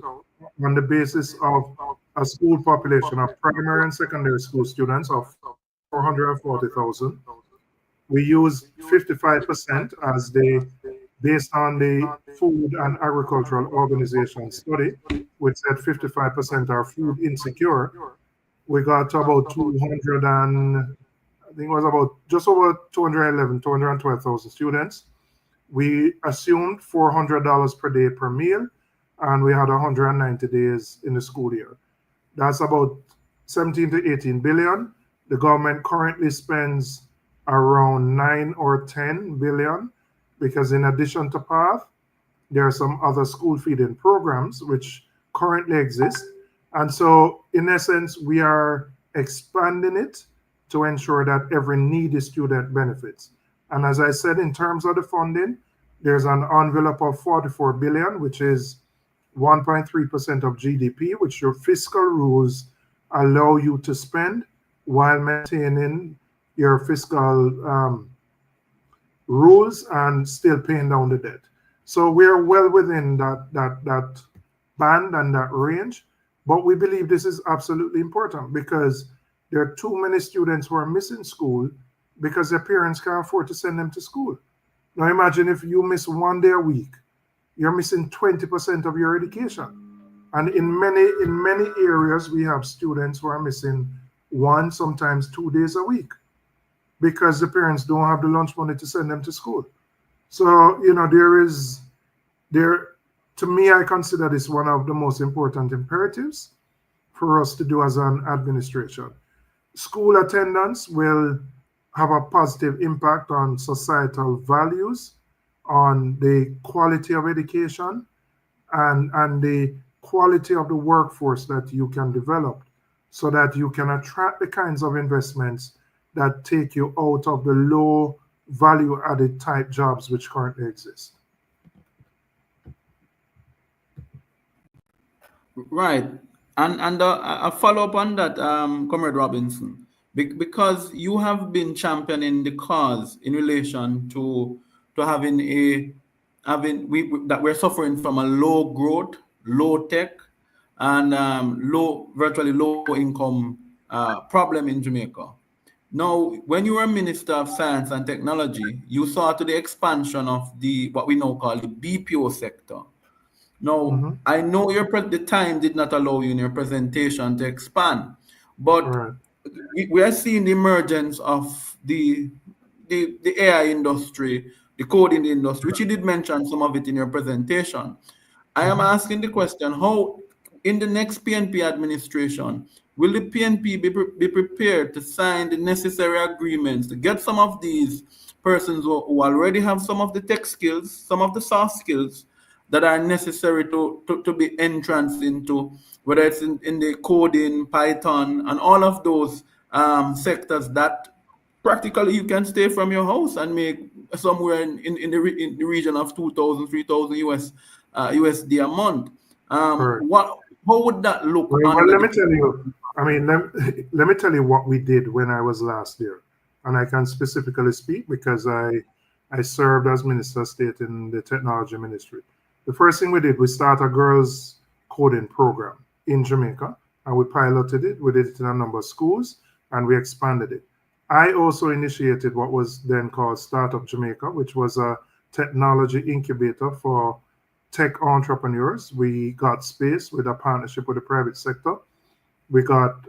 on the basis of a school population of primary and secondary school students of 440,000. We used 55% as based on the Food and Agricultural Organization study, which said 55% are food insecure. We got to about 200 and I think it was about just over 212,000 students. We assumed $400 per day per meal, and we had 190 days in the school year. That's about 17 to 18 billion. The government currently spends around 9 or 10 billion, because in addition to PATH, there are some other school feeding programs which currently exist. And so in essence, we are expanding it to ensure that every needy student benefits. And as I said, in terms of the funding, there's an envelope of 44 billion, which is 1.3% of GDP, which your fiscal rules allow you to spend while maintaining your fiscal rules and still paying down the debt. So we're well within that band and that range, but we believe this is absolutely important because there are too many students who are missing school because their parents can't afford to send them to school. Now imagine if you miss 1 day a week, you're missing 20% of your education. And in many areas, we have students who are missing 1, sometimes 2 days a week because the parents don't have the lunch money to send them to school. So, you know, to me, I consider this one of the most important imperatives for us to do as an administration. School attendance will have a positive impact on societal values, on the quality of education, and the quality of the workforce that you can develop so that you can attract the kinds of investments that take you out of the low value added type jobs which currently exist. Right. And a follow up on that, Comrade Robinson, because you have been championing the cause in relation to that we're suffering from a low growth, low tech, and virtually low income problem in Jamaica. Now, when you were Minister of Science and Technology, you saw to the expansion of what we now call the BPO sector. Now, I know the time did not allow you in your presentation to expand, but we are seeing the emergence of the AI industry, the coding industry, which you did mention some of it in your presentation. I am asking the question, how in the next PNP administration, will the PNP be prepared to sign the necessary agreements to get some of these persons who already have some of the tech skills, some of the soft skills, that are necessary to be entranced into, whether it's in the coding, Python, and all of those sectors that practically you can stay from your house and make somewhere in the region of 2,000, 3,000 USD a month. Correct. How would that look Well, under let the me tell you. I mean, let me tell you what we did when I was last there, and I can specifically speak because I served as Minister of State in the Technology Ministry. The first thing we did, we started a girls' coding program in Jamaica, and we piloted it. We did it in a number of schools, and we expanded it. I also initiated what was then called Startup Jamaica, which was a technology incubator for tech entrepreneurs. We got space with a partnership with the private sector. We got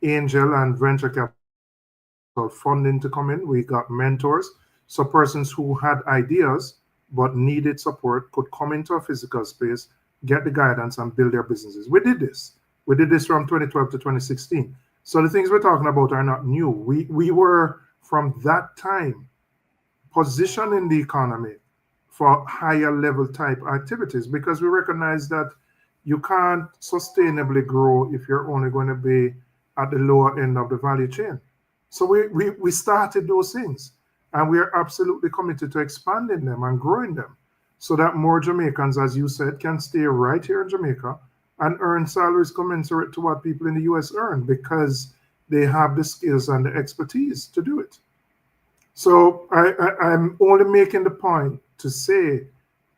angel and venture capital funding to come in. We got mentors. So persons who had ideas but needed support could come into a physical space, get the guidance, and build their businesses. We did this. We did this from 2012 to 2016. So the things we're talking about are not new. We were, from that time, positioning the economy for higher level type activities because we recognize that you can't sustainably grow if you're only going to be at the lower end of the value chain. So we started those things, and we are absolutely committed to expanding them and growing them so that more Jamaicans, as you said, can stay right here in Jamaica and earn salaries commensurate to what people in the US earn because they have the skills and the expertise to do it. So I'm only making the point to say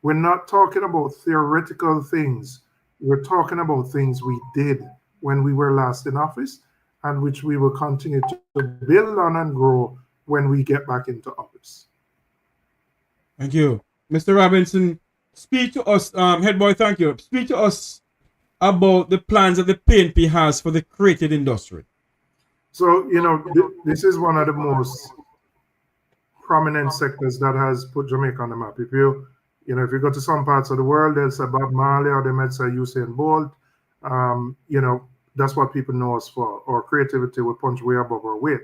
we're not talking about theoretical things. We're talking about things we did when we were last in office and which we will continue to build on and grow when we get back into office. Thank you. Mr. Robinson, speak to us, head boy, thank you. Speak to us about the plans that the PNP has for the creative industry. So, this is one of the most prominent sectors that has put Jamaica on the map. If you go to some parts of the world, they'll say Bob Marley, or they might say Usain Bolt. That's what people know us for. Our creativity will punch way above our weight.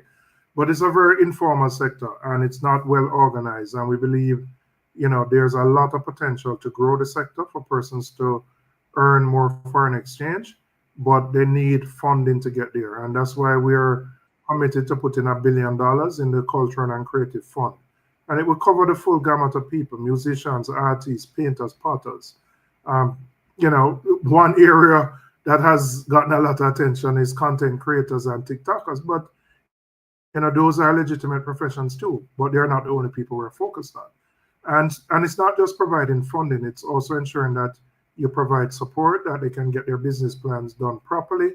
But it's a very informal sector, and it's not well organized. And we believe, there's a lot of potential to grow the sector for persons to earn more foreign exchange, but they need funding to get there. And that's why we're committed to putting $1 billion in the Cultural and Creative Fund. And it will cover the full gamut of people: musicians, artists, painters, potters. One area that has gotten a lot of attention is content creators and TikTokers, but those are legitimate professions too, but they're not the only people we're focused on. And it's not just providing funding, it's also ensuring that you provide support, that they can get their business plans done properly.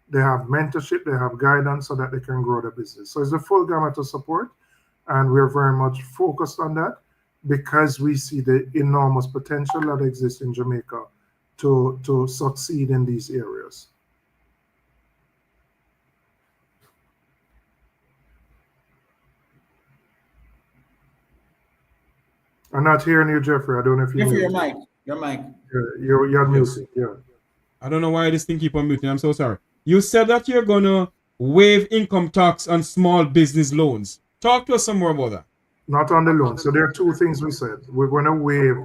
They have mentorship, they have guidance so that they can grow their business. So it's a full gamut of support, and we're very much focused on that because we see the enormous potential that exists in Jamaica to succeed in these areas. I'm not hearing you, Jeffrey. I don't know if you're your mic. Your mic. You're muted. Yeah. I don't know why this thing keep on muting. I'm so sorry. You said that you're gonna waive income tax on small business loans. Talk to us some more about that. Not on the loan. So there are two things we said. We're going to waive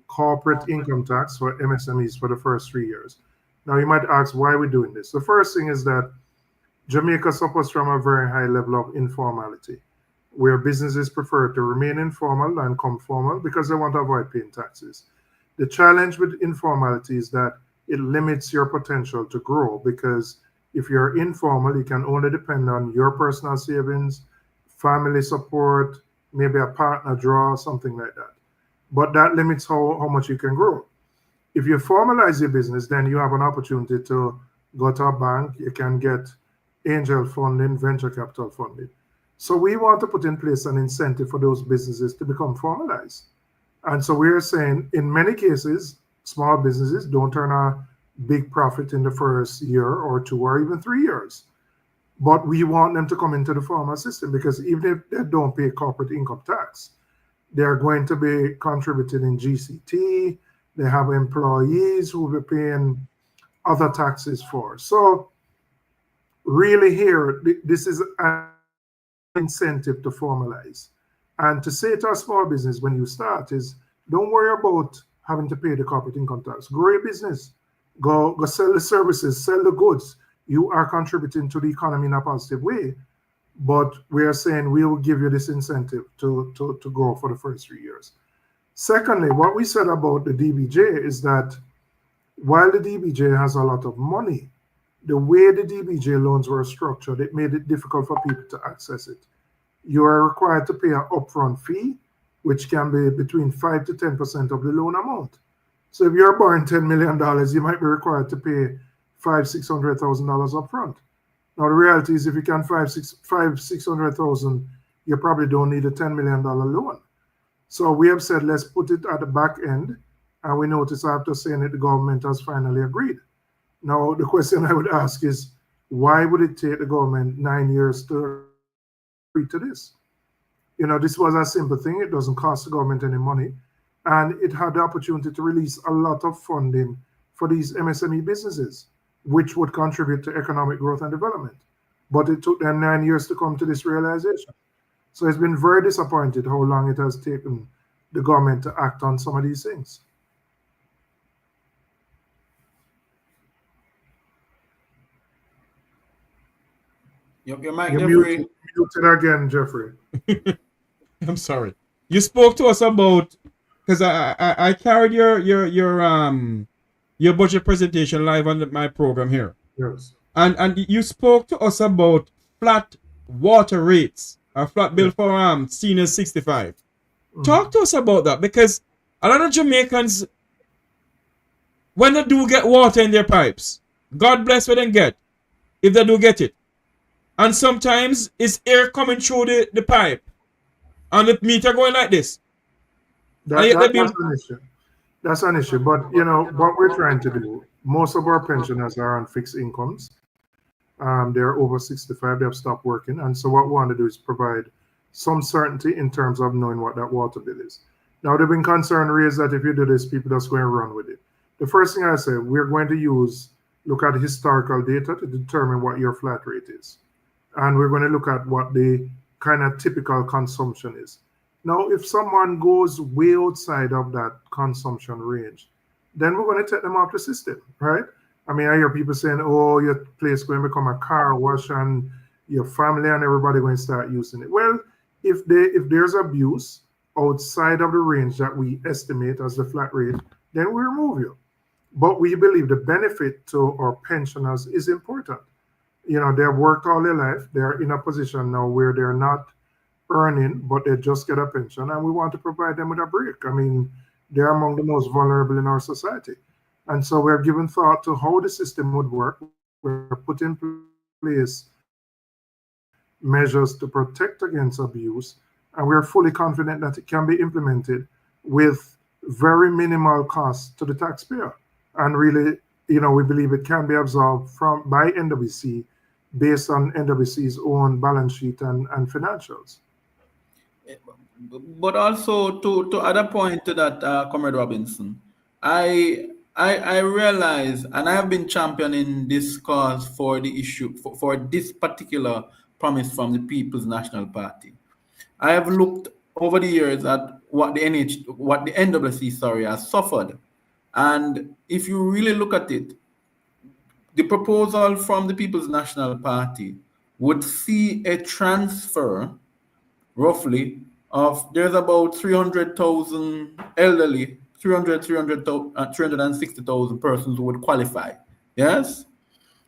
corporate income tax for MSMEs for the first 3 years. Now you might ask why we're doing this. The first thing is that Jamaica suffers from a very high level of informality, where businesses prefer to remain informal and come formal because they want to avoid paying taxes. The challenge with informality is that it limits your potential to grow, because if you're informal, you can only depend on your personal savings, family support, maybe a partner draw, something like that. But that limits how much you can grow. If you formalize your business, then you have an opportunity to go to a bank, you can get angel funding, venture capital funding. So we want to put in place an incentive for those businesses to become formalized. And so we're saying in many cases, small businesses don't turn a big profit in the first year or 2 or even 3 years. But we want them to come into the formal system, because even if they don't pay corporate income tax, they're going to be contributing in GCT. They have employees who will be paying other taxes for. So really here, this is an incentive to formalize. And to say to a small business when you start is, don't worry about having to pay the corporate income tax. Grow your business. Go sell the services, sell the goods. You are contributing to the economy in a positive way. But we are saying we will give you this incentive to grow for the first 3 years. Secondly, what we said about the DBJ is that while the DBJ has a lot of money, the way the DBJ loans were structured, it made it difficult for people to access it. You are required to pay an upfront fee, which can be between 5 to 10% of the loan amount. So if you're borrowing $10 million, you might be required to pay $600,000 upfront. Now the reality is, if you can $600,000, you probably don't need a $10 million loan. So we have said, let's put it at the back end, and we notice after saying it, the government has finally agreed. Now the question I would ask is, why would it take the government 9 years to agree to this? This was a simple thing. It doesn't cost the government any money, and it had the opportunity to release a lot of funding for these MSME businesses, which would contribute to economic growth and development. But it took them 9 years to come to this realization. So it's been very disappointed how long it has taken the government to act on some of these things. Your mic, You're Jeffrey. muted again, Jeffrey. I'm sorry. You spoke to us about, because I carried your budget presentation live on my program here. Yes. And you spoke to us about flat water rates, a flat bill for seniors 65. Talk to us about that, because a lot of Jamaicans, when they do get water in their pipes, God bless what they get, if they do get it. And sometimes it's air coming through the pipe, and the meter going like this. That's an issue. That's an issue. But what we're trying to do, most of our pensioners are on fixed incomes. They're over 65, they have stopped working. And so what we want to do is provide some certainty in terms of knowing what that water bill is. Now, there have been concern raised that if you do this, people just go and run with it. The first thing I say, we're going to look at historical data to determine what your flat rate is. And we're going to look at what the kind of typical consumption is. Now, if someone goes way outside of that consumption range, then we're going to take them off the system, right? I mean, I hear people saying, oh, your place is going to become a car wash and your family and everybody going to start using it. Well, if there's abuse outside of the range that we estimate as the flat rate, then we remove you. But we believe the benefit to our pensioners is important. They've worked all their life. They're in a position now where they're not earning, but they just get a pension, and we want to provide them with a break. I mean, they're among the most vulnerable in our society. And so we're given thought to how the system would work. We're put in place measures to protect against abuse, and we're fully confident that it can be implemented with very minimal cost to the taxpayer. And really, we believe it can be absorbed by NWC based on NWC's own balance sheet and financials. But also to add a point to that, Comrade Robinson, I realize, and I have been championing this cause for the issue, for this particular promise from the People's National Party. I have looked over the years at what the NWC has suffered. And if you really look at it, the proposal from the People's National Party would see a transfer, roughly, of there's about 300,000 elderly, 360,000 persons who would qualify, yes,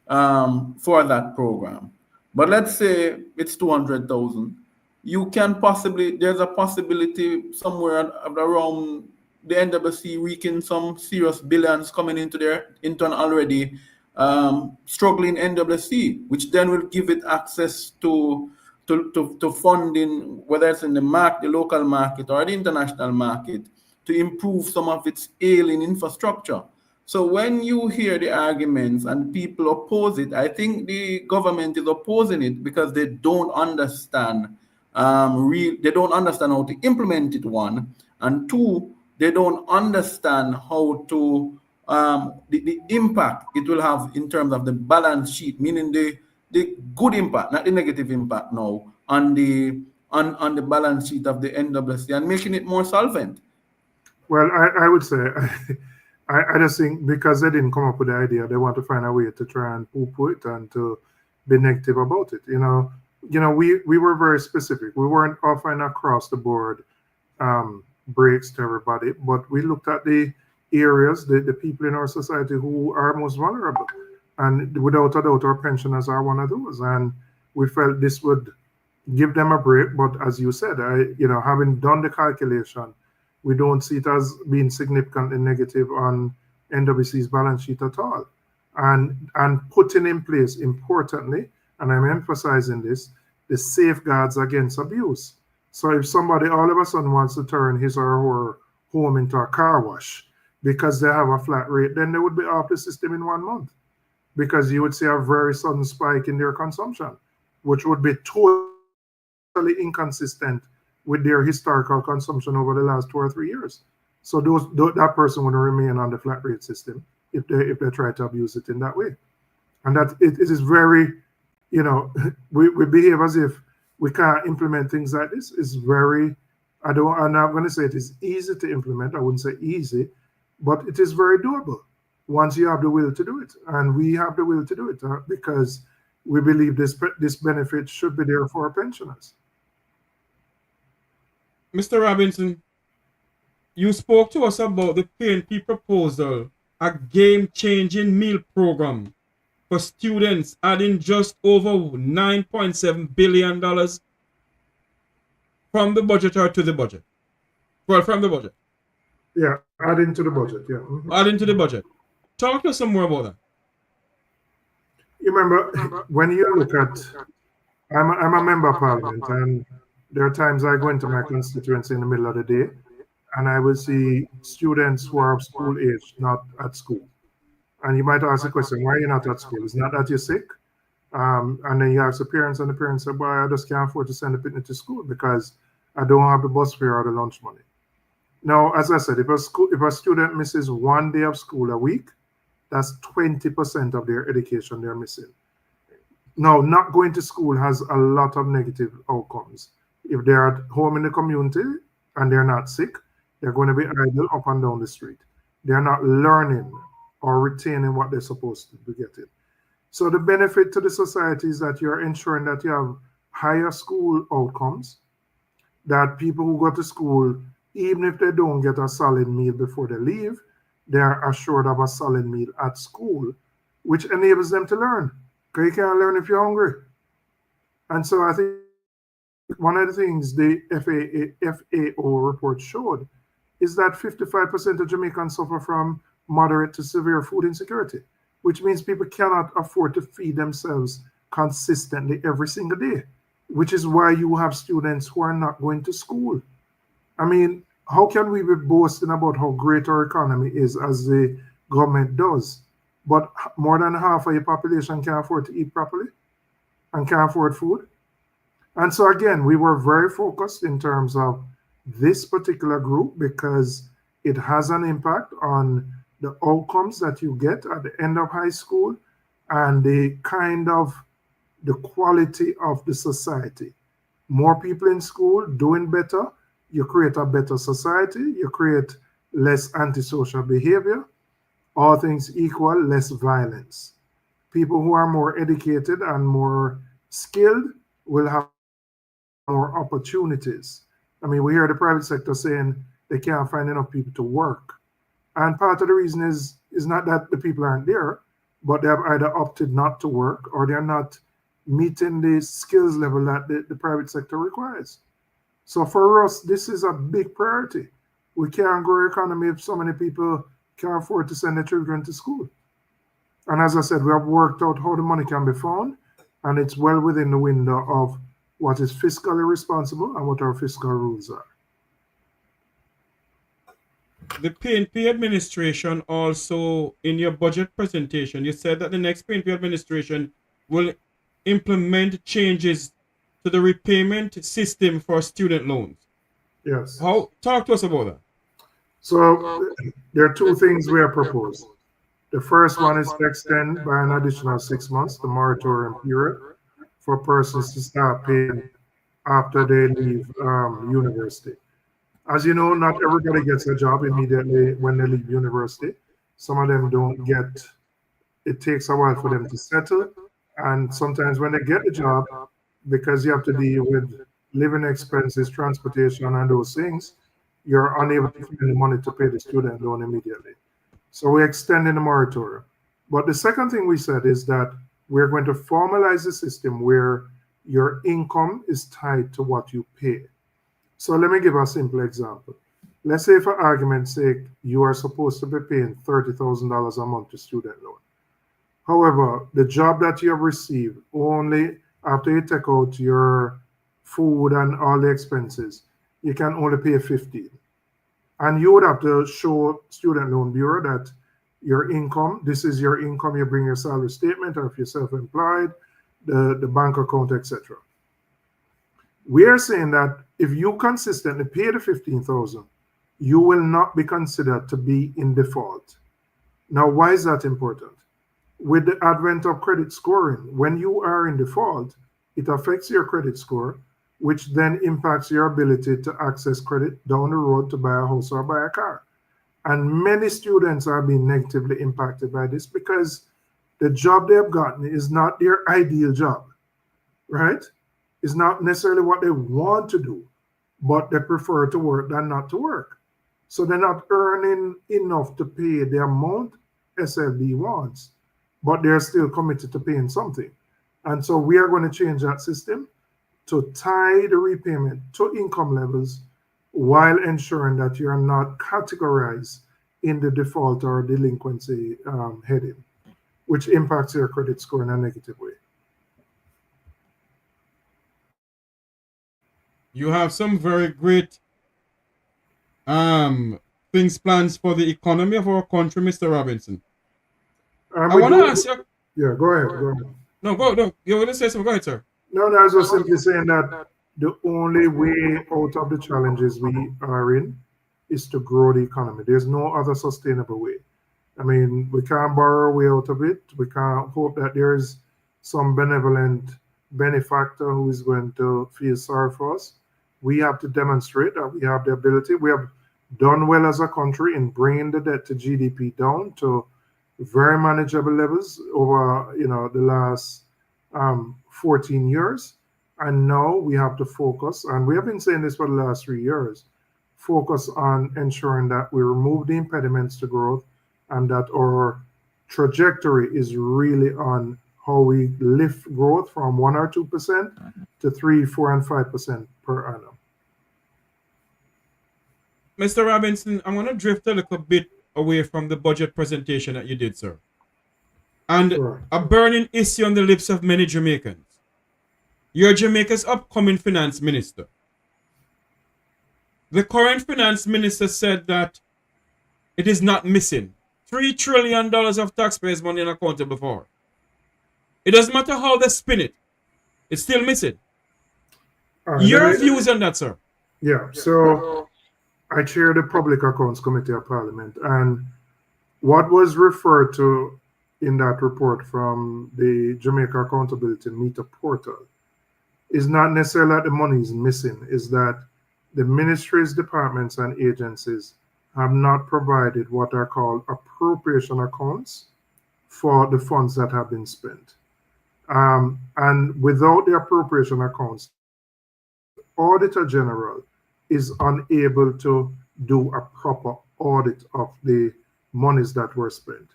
for that program. But let's say it's 200,000. There's a possibility somewhere around the NWC reaching some serious billions coming into an already struggling NWC, which then will give it access to funding, whether it's in the local market or the international market, to improve some of its ailing infrastructure. So when you hear the arguments and people oppose it, I think the government is opposing it because they don't understand. They don't understand how to implement it, one, and two, they don't understand how to the impact it will have in terms of the balance sheet, meaning the good impact, not the negative impact now, on the balance sheet of the NWC and making it more solvent. Well, I would say, I just think because they didn't come up with the idea, they want to find a way to try and poo-poo it and to be negative about it. We were very specific. We weren't offering across the board breaks to everybody, but we looked at the areas, the people in our society who are most vulnerable. And without a doubt, our pensioners are one of those. And we felt this would give them a break. But as you said, having done the calculation, we don't see it as being significantly negative on NWC's balance sheet at all. And putting in place, importantly, and I'm emphasizing this, the safeguards against abuse. So if somebody all of a sudden wants to turn his or her home into a car wash because they have a flat rate, then they would be off the system in 1 month, because you would see a very sudden spike in their consumption, which would be totally inconsistent with their historical consumption over the last 2 or 3 years. So that person would remain on the flat rate system if they try to abuse it in that way. And that it is very, we behave as if we can't implement things like this. It's very, I'm not going to say it is easy to implement. I wouldn't say easy, but it is very doable once you have the will to do it. And we have the will to do it because we believe this benefit should be there for our pensioners. Mr. Robinson, you spoke to us about the PNP proposal, a game-changing meal program for students, adding just over $9.7 billion from the budget or to the budget? Well, from the budget. Yeah, adding to the budget, yeah. Mm-hmm. Adding to the budget. Talk to us some more about that. You remember, when you look at, I'm a member of parliament, and there are times I go into my constituency in the middle of the day, and I will see students who are of school age not at school. And you might ask the question, why are you not at school? It's not that you're sick. And then you ask the parents, and the parents say, well, I just can't afford to send the picnic to school because I don't have the bus fare or the lunch money. Now, as I said, if a student misses 1 day of school a week, that's 20% of their education they're missing. Now, not going to school has a lot of negative outcomes. If they're at home in the community and they're not sick, they're going to be idle up and down the street. They're not learning or retaining what they're supposed to be getting. So the benefit to the society is that you're ensuring that you have higher school outcomes, that people who go to school, even if they don't get a solid meal before they leave, they are assured of a solid meal at school, which enables them to learn. Because you can't learn if you're hungry. And so I think one of the things the FAO report showed is that 55% of Jamaicans suffer from moderate to severe food insecurity, which means people cannot afford to feed themselves consistently every single day, which is why you have students who are not going to school. I mean, how can we be boasting about how great our economy is as the government does, but more than half of your population can't afford to eat properly and can't afford food? And so again, we were very focused in terms of this particular group because it has an impact on the outcomes that you get at the end of high school and the quality of the society. More people in school doing better, you create a better society, you create less antisocial behavior, all things equal, less violence. People who are more educated and more skilled will have more opportunities. I mean, we hear the private sector saying they can't find enough people to work. And part of the reason is not that the people aren't there, but they have either opted not to work or they're not meeting the skills level that the private sector requires. So for us, this is a big priority. We can't grow our economy if so many people can't afford to send their children to school. And as I said, we have worked out how the money can be found, and it's well within the window of what is fiscally responsible and what our fiscal rules are. The PNP administration also, in your budget presentation, you said that the next PNP administration will implement changes to the repayment system for student loans. Yes. Talk to us about that. So there are two things we have proposed. The first one is to extend by an additional 6 months the moratorium period for persons to start paying after they leave university. As you know, not everybody gets a job immediately when they leave university. Some of them don't get, it takes a while for them to settle. And sometimes when they get a job, because you have to deal with living expenses, transportation, and those things, you're unable to find the money to pay the student loan immediately. So we're extending the moratorium. But the second thing we said is that we're going to formalize the system where your income is tied to what you pay. So let me give a simple example. Let's say, for argument's sake, you are supposed to be paying $30,000 a month to student loan. However, the job that you have received, only after you take out your food and all the expenses, you can only pay 15. And you would have to show Student Loan Bureau that your income, this is your income, you bring your salary statement, or if you're self-employed, the bank account, etc. We are saying that if you consistently pay the 15,000, you will not be considered to be in default. Now, why is that important? With the advent of credit scoring, when you are in default, it affects your credit score, which then impacts your ability to access credit down the road to buy a house or buy a car. And many students are being negatively impacted by this because the job they have gotten is not their ideal job, right? It's not necessarily what they want to do, but they prefer to work than not to work. So they're not earning enough to pay the amount SLB wants, but they're still committed to paying something. And so we are going to change that system to tie the repayment to income levels while ensuring that you are not categorized in the default or delinquency heading, which impacts your credit score in a negative way. You have some very great things plans for the economy of our country, Mr. Robinson. I want to ask you. Yeah, go ahead. Go ahead. No. You're going to say something. Go ahead, sir. No, I was just simply saying that the only way out of the challenges we are in is to grow the economy. There's no other sustainable way. I mean, we can't borrow our way out of it. We can't hope that there is some benevolent benefactor who is going to feel sorry for us. We have to demonstrate that we have the ability. We have done well as a country in bringing the debt to GDP down to very manageable levels over the last 14 years. And now we have to focus, and we have been saying this for the last 3 years, focus on ensuring that we remove the impediments to growth and that our trajectory is really on how we lift growth from 1 or 2% to 3, 4, and 5% per annum. Mr. Robinson, I want to drift a little bit away from the budget presentation that you did, sir. And Sure. a burning issue on the lips of many Jamaicans. You're Jamaica's upcoming finance minister. The current finance minister said that it is not missing $3 trillion of taxpayers' money unaccountable for. It doesn't matter how they spin it, it's still missing. Your views on that, sir? Yeah, so I chair the Public Accounts Committee of Parliament, and what was referred to in that report from the Jamaica Accountability Meter portal is not necessarily that the money is missing, is that the ministries, departments, and agencies have not provided what are called appropriation accounts for the funds that have been spent. And without the appropriation accounts, the Auditor General is unable to do a proper audit of the monies that were spent.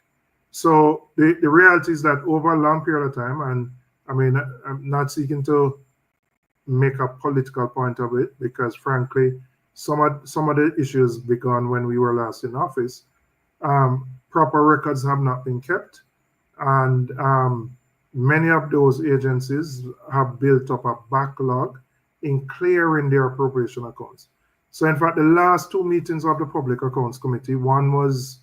So the reality is that over a long period of time, and I mean, I'm not seeking to make a political point of it, because frankly, some of the issues began when we were last in office. Proper records have not been kept, and many of those agencies have built up a backlog in clearing their appropriation accounts. So in fact, the last two meetings of the Public Accounts Committee, one was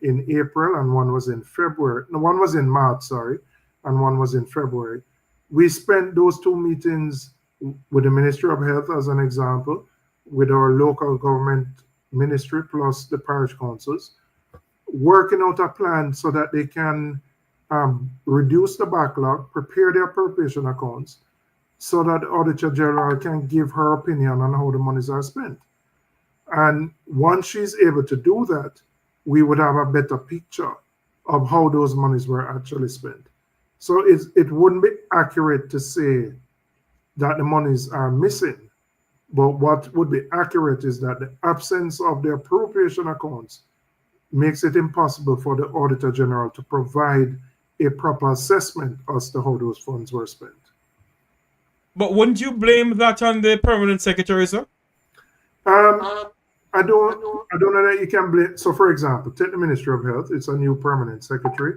in April and one was in February. No, one was in March, sorry, and one was in February. We spent those two meetings with the Ministry of Health, as an example, with our local government ministry plus the parish councils, working out a plan so that they can reduce the backlog, prepare their appropriation accounts, so that the Auditor General can give her opinion on how the monies are spent. And once she's able to do that, we would have a better picture of how those monies were actually spent. So it wouldn't be accurate to say that the monies are missing. But what would be accurate is that the absence of the appropriation accounts makes it impossible for the Auditor General to provide a proper assessment as to how those funds were spent. But wouldn't you blame that on the permanent secretary, sir? I don't know that you can blame. So, for example, take the Ministry of Health. It's a new permanent secretary.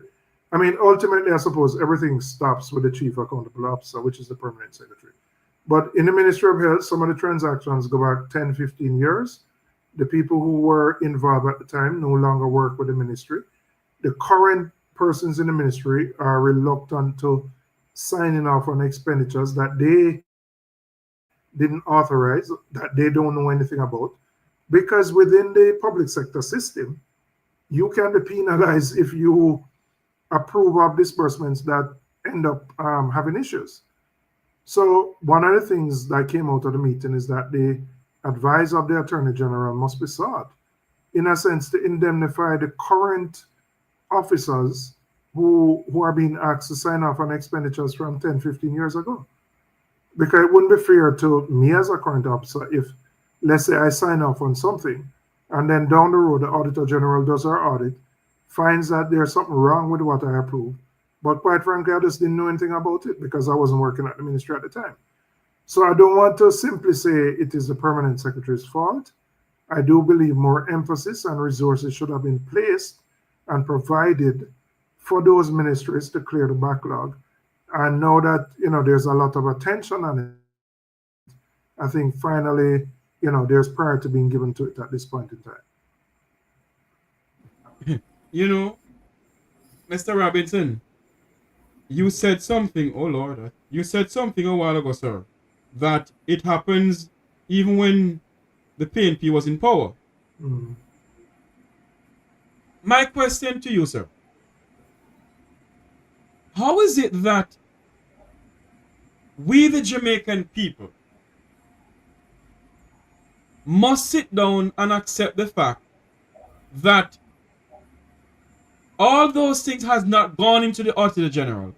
I mean, ultimately, I suppose everything stops with the Chief Accountable Officer, which is the permanent secretary. But in the Ministry of Health, some of the transactions go back 10, 15 years. The people who were involved at the time no longer work with the ministry. The current persons in the ministry are reluctant to signing off on expenditures that they didn't authorize, that they don't know anything about. Because within the public sector system, you can be penalized if you approve of disbursements that end up having issues. So one of the things that came out of the meeting is that the advice of the Attorney General must be sought, in a sense, to indemnify the current officers who are being asked to sign off on expenditures from 10, 15 years ago. Because it wouldn't be fair to me as a current officer if, let's say, I sign off on something, and then down the road, the Auditor General does our audit, finds that there's something wrong with what I approved. But quite frankly, I just didn't know anything about it because I wasn't working at the ministry at the time. So I don't want to simply say it is the permanent secretary's fault. I do believe more emphasis and resources should have been placed and provided for those ministries to clear the backlog. And now that, there's a lot of attention on it, I think finally, there's priority being given to it at this point in time. Mr. Robinson, you said something, oh Lord, you said something a while ago, sir, that it happens even when the PNP was in power. Mm. My question to you, sir, how is it that we, the Jamaican people, must sit down and accept the fact that all those things has not gone into the Auditor General?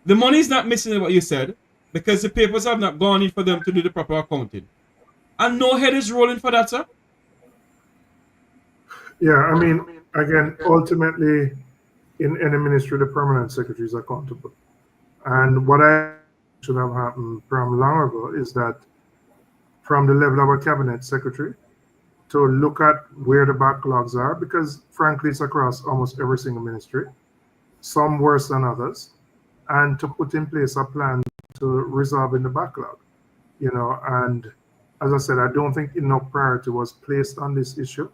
The money is not missing, what you said, because the papers have not gone in for them to do the proper accounting. And no head is rolling for that, sir? Yeah, I mean, again, ultimately, in any ministry, the permanent secretary is accountable. And what I should have happened from long ago is that from the level of a cabinet secretary to look at where the backlogs are, because frankly, it's across almost every single ministry, some worse than others, and to put in place a plan to resolving the backlog. And as I said, I don't think enough priority was placed on this issue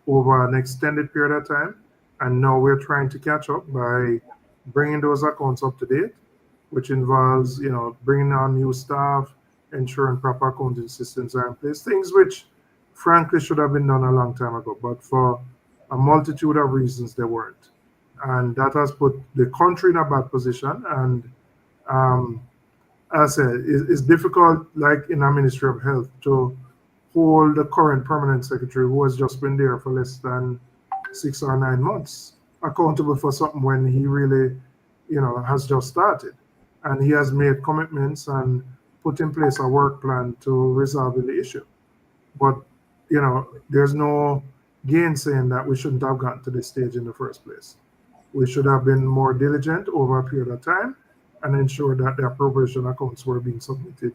over an extended period of time. And now we're trying to catch up by bringing those accounts up to date, which involves, bringing on new staff, ensuring proper accounting systems are in place, things which frankly should have been done a long time ago, but for a multitude of reasons they weren't. And that has put the country in a bad position. And as I said, it's difficult, like in a Ministry of Health, to hold the current permanent secretary, who has just been there for less than 6 or 9 months, accountable for something when he really, has just started. And he has made commitments and put in place a work plan to resolve the issue. But, there's no gainsaying that we shouldn't have gotten to this stage in the first place. We should have been more diligent over a period of time and ensure that the appropriation accounts were being submitted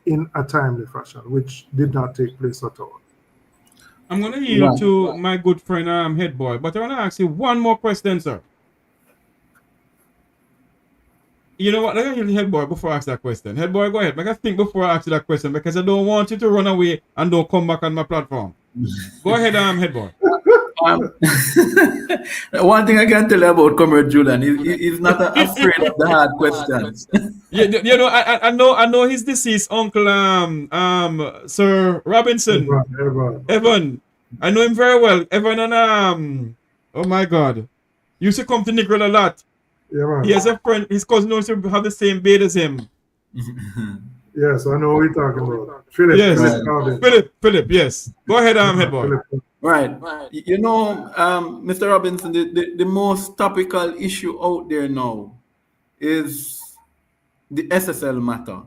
in a timely fashion, which did not take place at all. I'm going to yield to my good friend, Head Boy, but I want to ask you one more question, sir. You know what? Let me yield to Head Boy before I ask that question. Head Boy, go ahead. I can think before I ask you that question because I don't want you to run away and don't come back on my platform. Go ahead, Head Boy. One thing I can tell you about Comrade Julian, he's not afraid of the hard questions. I know his deceased uncle, Sir Robinson. Evan. I know him very well. Evan and oh my God, used to come to Negril a lot. Yeah, man. He has a friend. His cousin also have the same beard as him. Yes, I know what you're talking about. Philip, Yes, Philip Calvin. Philip, yes. Go ahead, head boy. Philip. Right. You know, Mr. Robinson, the most topical issue out there now is the SSL matter.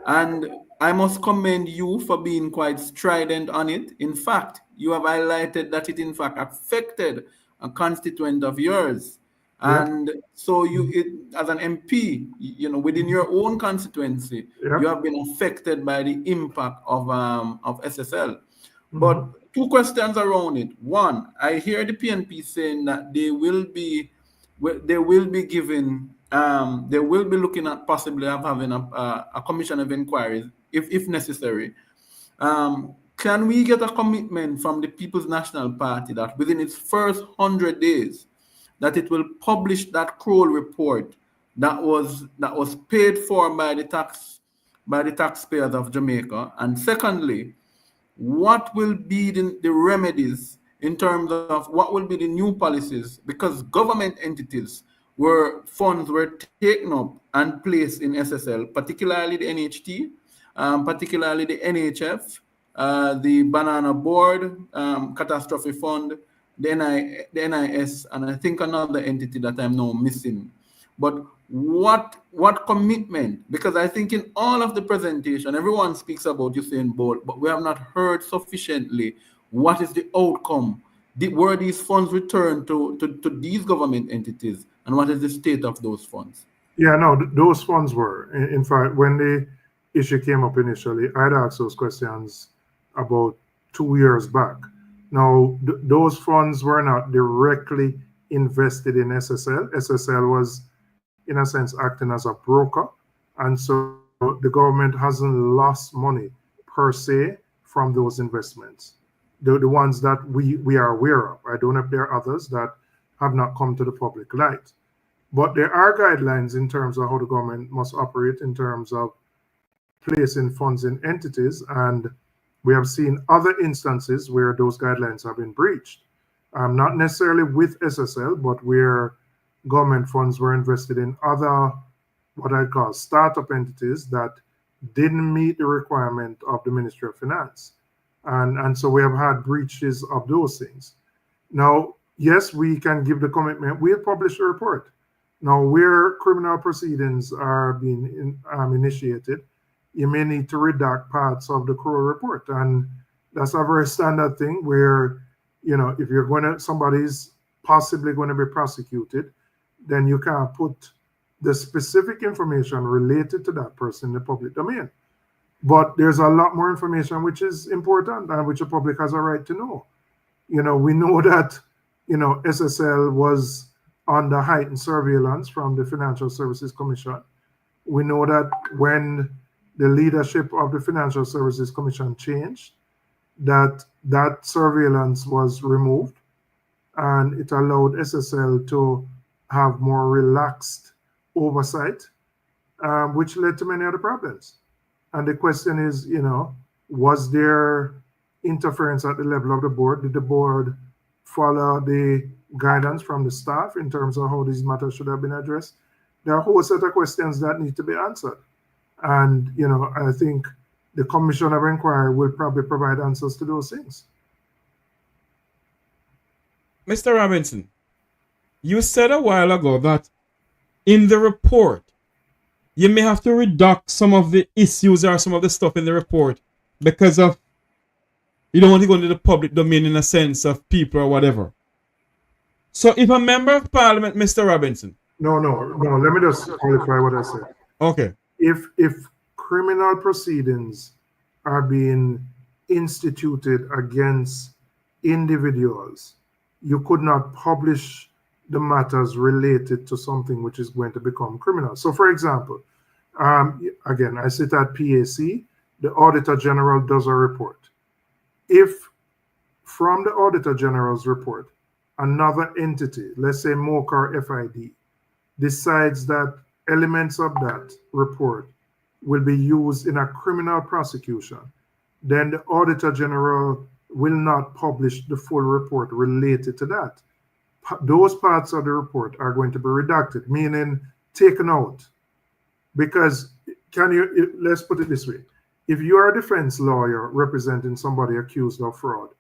And I must commend you for being quite strident on it. In fact, you have highlighted that it in fact affected a constituent of yours. Yep. And so as an MP, you know, within your own constituency, Yep. you have been affected by the impact of SSL. But Mhm. two questions around it. One, I hear the PNP saying that they will be giving they will be looking at possibly having a commission of inquiries if necessary. Can we get a commitment from the People's National Party that within its first 100 days that it will publish that Kroll report that was paid for by the taxpayers of Jamaica? And secondly, what will be the remedies in terms of what will be the new policies, because government entities funds were taken up and placed in SSL, particularly the NHT, particularly the NHF, the Banana Board, Catastrophe Fund, the NIS, and I think another entity that I'm now missing. But what commitment? Because I think in all of the presentation, everyone speaks about Usain Bolt, but we have not heard sufficiently what is the outcome. Were these funds returned to these government entities, and what is the state of those funds? Yeah, no, those funds were. In fact, when the issue came up initially, I'd asked those questions about 2 years back. Now, those funds were not directly invested in SSL. SSL was, in a sense, acting as a broker. And so the government hasn't lost money per se from those investments. The ones that we are aware of. I don't know if there are others that have not come to the public light. But there are guidelines in terms of how the government must operate in terms of placing funds in entities. And we have seen other instances where those guidelines have been breached. Not necessarily with SSL, but where government funds were invested in other, what I call startup entities that didn't meet the requirement of the Ministry of Finance. And so we have had breaches of those things. Now, yes, we can give the commitment. We'll publish a report. Now, where criminal proceedings are being initiated, you may need to redact parts of the Kroll report. And that's a very standard thing where, you know, if you're going to, somebody's possibly going to be prosecuted, then you can't put the specific information related to that person in the public domain. But there's a lot more information which is important and which the public has a right to know. You know, we know that, you know, SSL was under heightened surveillance from the Financial Services Commission. We know that when the leadership of the Financial Services Commission changed, that surveillance was removed and it allowed SSL to have more relaxed oversight, which led to many other problems. And the question is, you know, was there interference at the level of the board? Did the board follow the guidance from the staff in terms of how these matters should have been addressed? There are a whole set of questions that need to be answered. And, you know, I think the Commission of Inquiry will probably provide answers to those things. Mr. Robinson, you said a while ago that in the report, you may have to redact some of the issues or some of the stuff in the report because of you don't want to go into the public domain in a sense of people or whatever. So if a member of parliament, Mr. Robinson. No, let me just qualify what I said. Okay. If criminal proceedings are being instituted against individuals, you could not publish the matters related to something which is going to become criminal. So, for example, again, I sit at PAC, the Auditor General does a report. If from the Auditor General's report, another entity, let's say MOCA or FID, decides that elements of that report will be used in a criminal prosecution, then the Auditor General will not publish the full report related to that. Those parts of the report are going to be redacted, meaning taken out, because let's put it this way. If you are a defense lawyer representing somebody accused of fraud,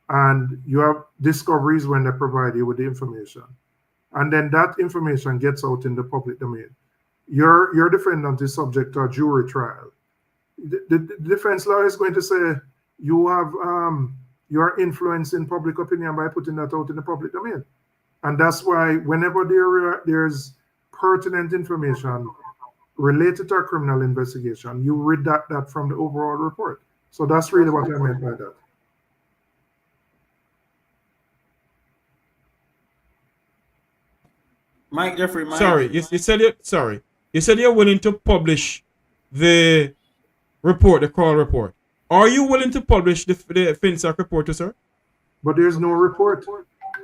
and you have discoveries when they provide you with the information, and then that information gets out in the public domain, your defendant is subject to a jury trial. The defense lawyer is going to say you are influencing public opinion by putting that out in the public domain. And that's why whenever there's pertinent information related to a criminal investigation, you redact that from the overall report. So that's really what I meant by that. Mike Jeffrey. Sorry, you said you're willing to publish the report, the call report. Are you willing to publish the FinSac report, sir? But there's no report.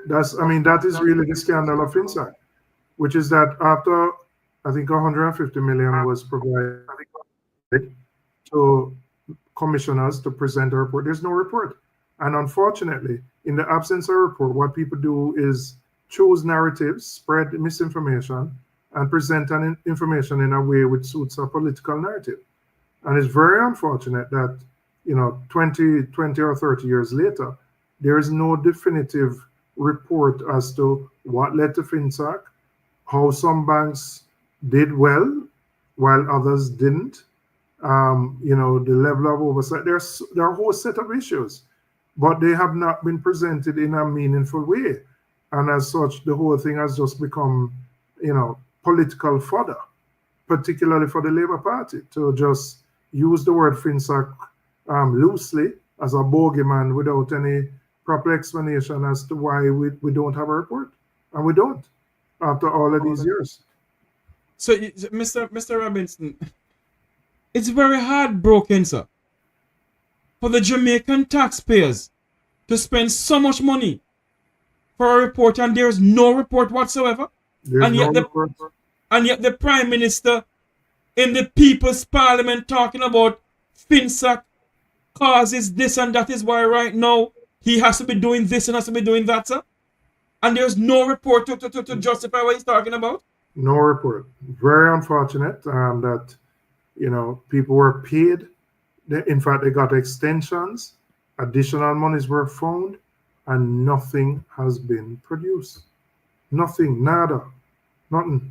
That is really the scandal of FinSac, which is that after I think 150 million was provided to commissioners to present a report, there's no report. And unfortunately, in the absence of a report, what people do is choose narratives, spread misinformation, and present information in a way which suits a political narrative. And it's very unfortunate that 20 or 30 years later, there is no definitive report as to what led to FinSac, how some banks did well while others didn't, the level of oversight. There are a whole set of issues, but they have not been presented in a meaningful way. And as such, the whole thing has just become, political fodder, particularly for the Labour Party, to just use the word FinSac loosely as a bogeyman without any proper explanation as to why we don't have a report. And we don't, after all of these years. So, Mr. Robinson, it's very heartbroken, sir, for the Jamaican taxpayers to spend so much money for a report, and there's no report whatsoever. And yet the Prime Minister in the People's Parliament talking about FinSac causes this and that is why right now he has to be doing this and has to be doing that, sir. And there's no report to justify what he's talking about. No report. Very unfortunate that people were paid. In fact, they got extensions. Additional monies were found, and nothing has been produced. Nothing, nada, nothing.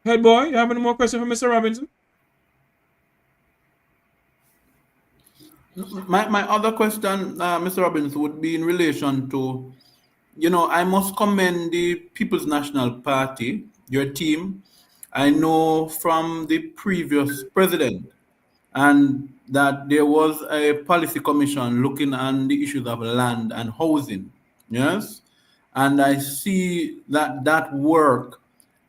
Head boy, you have any more questions for Mr. Robinson? My other question, Mr. Robinson, would be in relation to, I must commend the People's National Party, your team. I know from the previous president, and that there was a policy commission looking at the issues of land and housing. Yes. And I see that work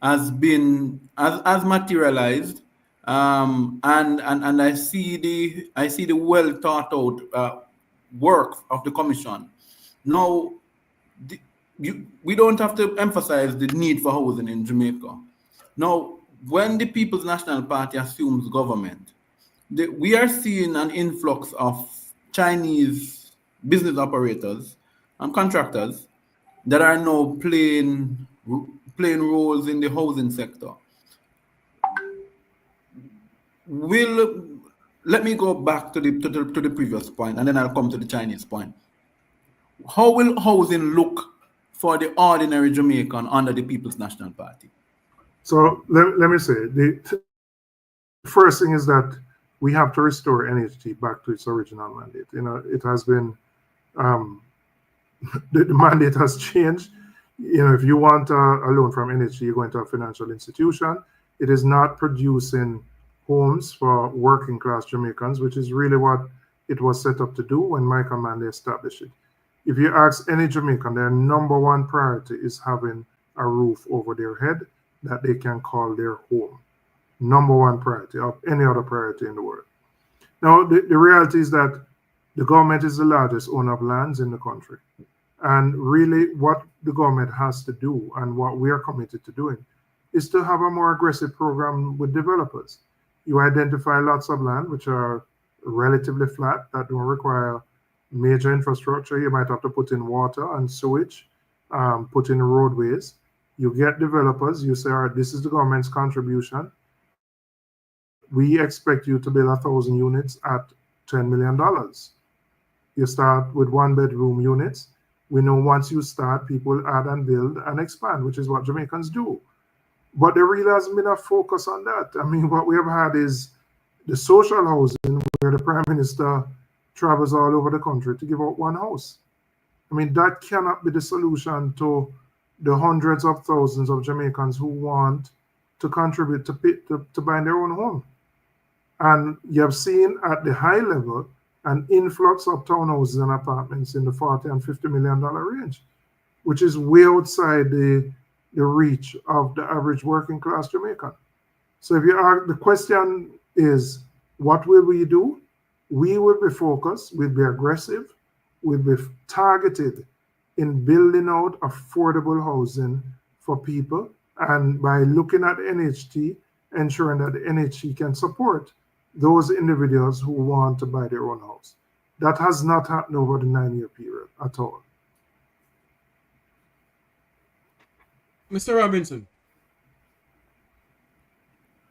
has been as materialized, and I see the well thought out work of the commission. Now, we don't have to emphasize the need for housing in Jamaica. Now, when the People's National Party assumes government, we are seeing an influx of Chinese business operators and contractors that are now playing roles in the housing sector. Let me go back to the previous point, and then I'll come to the Chinese point. How will housing look for the ordinary Jamaican under the People's National Party? So let me say, the first thing is that we have to restore NHT back to its original mandate. It has been, the mandate has changed. If you want a loan from NHT, you're going to a financial institution. It is not producing homes for working class Jamaicans, which is really what it was set up to do when Michael Manley established it. If you ask any Jamaican, their number one priority is having a roof over their head that they can call their home. Number one priority of any other priority in the world. Now, the reality is that the government is the largest owner of lands in the country. And really what the government has to do and what we are committed to doing is to have a more aggressive program with developers. You identify lots of land which are relatively flat, that don't require major infrastructure. You might have to put in water and sewage, put in roadways. You get developers, you say, all right, this is the government's contribution. we expect you to build 1,000 units at $10 million. You start with 1-bedroom units. We know once you start, people add and build and expand, which is what Jamaicans do. But there really hasn't been a focus on that. I mean, what we have had is the social housing, where the Prime Minister travels all over the country to give out one house. I mean, that cannot be the solution to the hundreds of thousands of Jamaicans who want to contribute to buying their own home. And you have seen at the high level an influx of townhouses and apartments in the $40 and $50 million range, which is way outside the reach of the average working class Jamaican. So if you are, the question is, what will we do? We will be focused, we'll be aggressive, we'll be targeted in building out affordable housing for people, and by looking at NHT, ensuring that the NHT can support those individuals who want to buy their own house. That has not happened over the 9-year period at all. Mr. Robinson,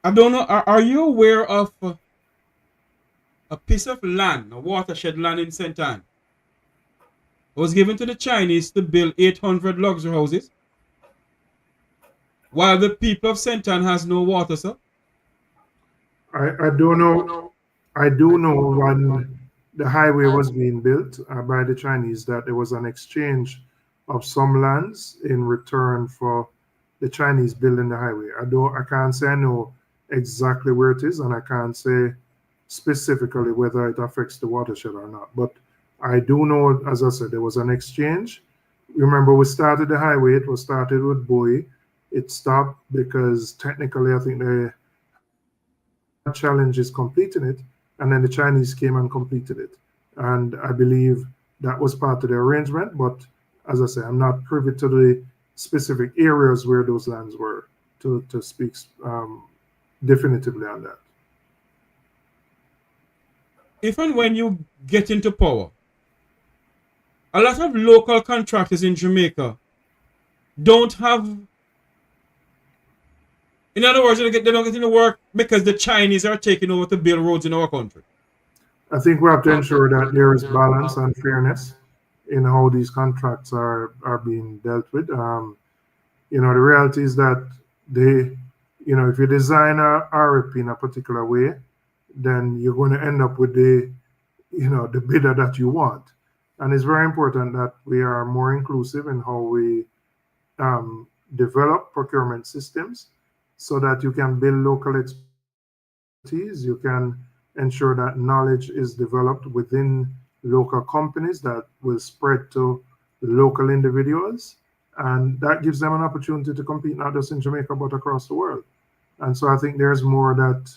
I don't know, are you aware of a piece of land, a watershed land in St. Anne? It was given to the Chinese to build 800 luxury houses, while the people of St. Anne has no water, sir. I don't know. I do know when the highway was being built by the Chinese that there was an exchange of some lands in return for the Chinese building the highway. I can't say I know exactly where it is, and I can't say specifically whether it affects the watershed or not. But I do know, as I said, there was an exchange. Remember, we started the highway. It was started with Bowie. It stopped because technically, I think the challenge is completing it, and then the Chinese came and completed it. And I believe that was part of the arrangement. But as I say, I'm not privy to the specific areas where those lands were to speak definitively on that. If and when you get into power, a lot of local contractors in Jamaica don't have, in other words, they don't get into work because the Chinese are taking over to build roads in our country. I think we have to ensure that there is balance and fairness in how these contracts are being dealt with. The reality is that if you design a RFP in a particular way, then you're going to end up with the bidder that you want. And it's very important that we are more inclusive in how we develop procurement systems so that you can build local expertise, you can ensure that knowledge is developed within local companies that will spread to local individuals, and that gives them an opportunity to compete not just in Jamaica but across the world. And so I think there's more that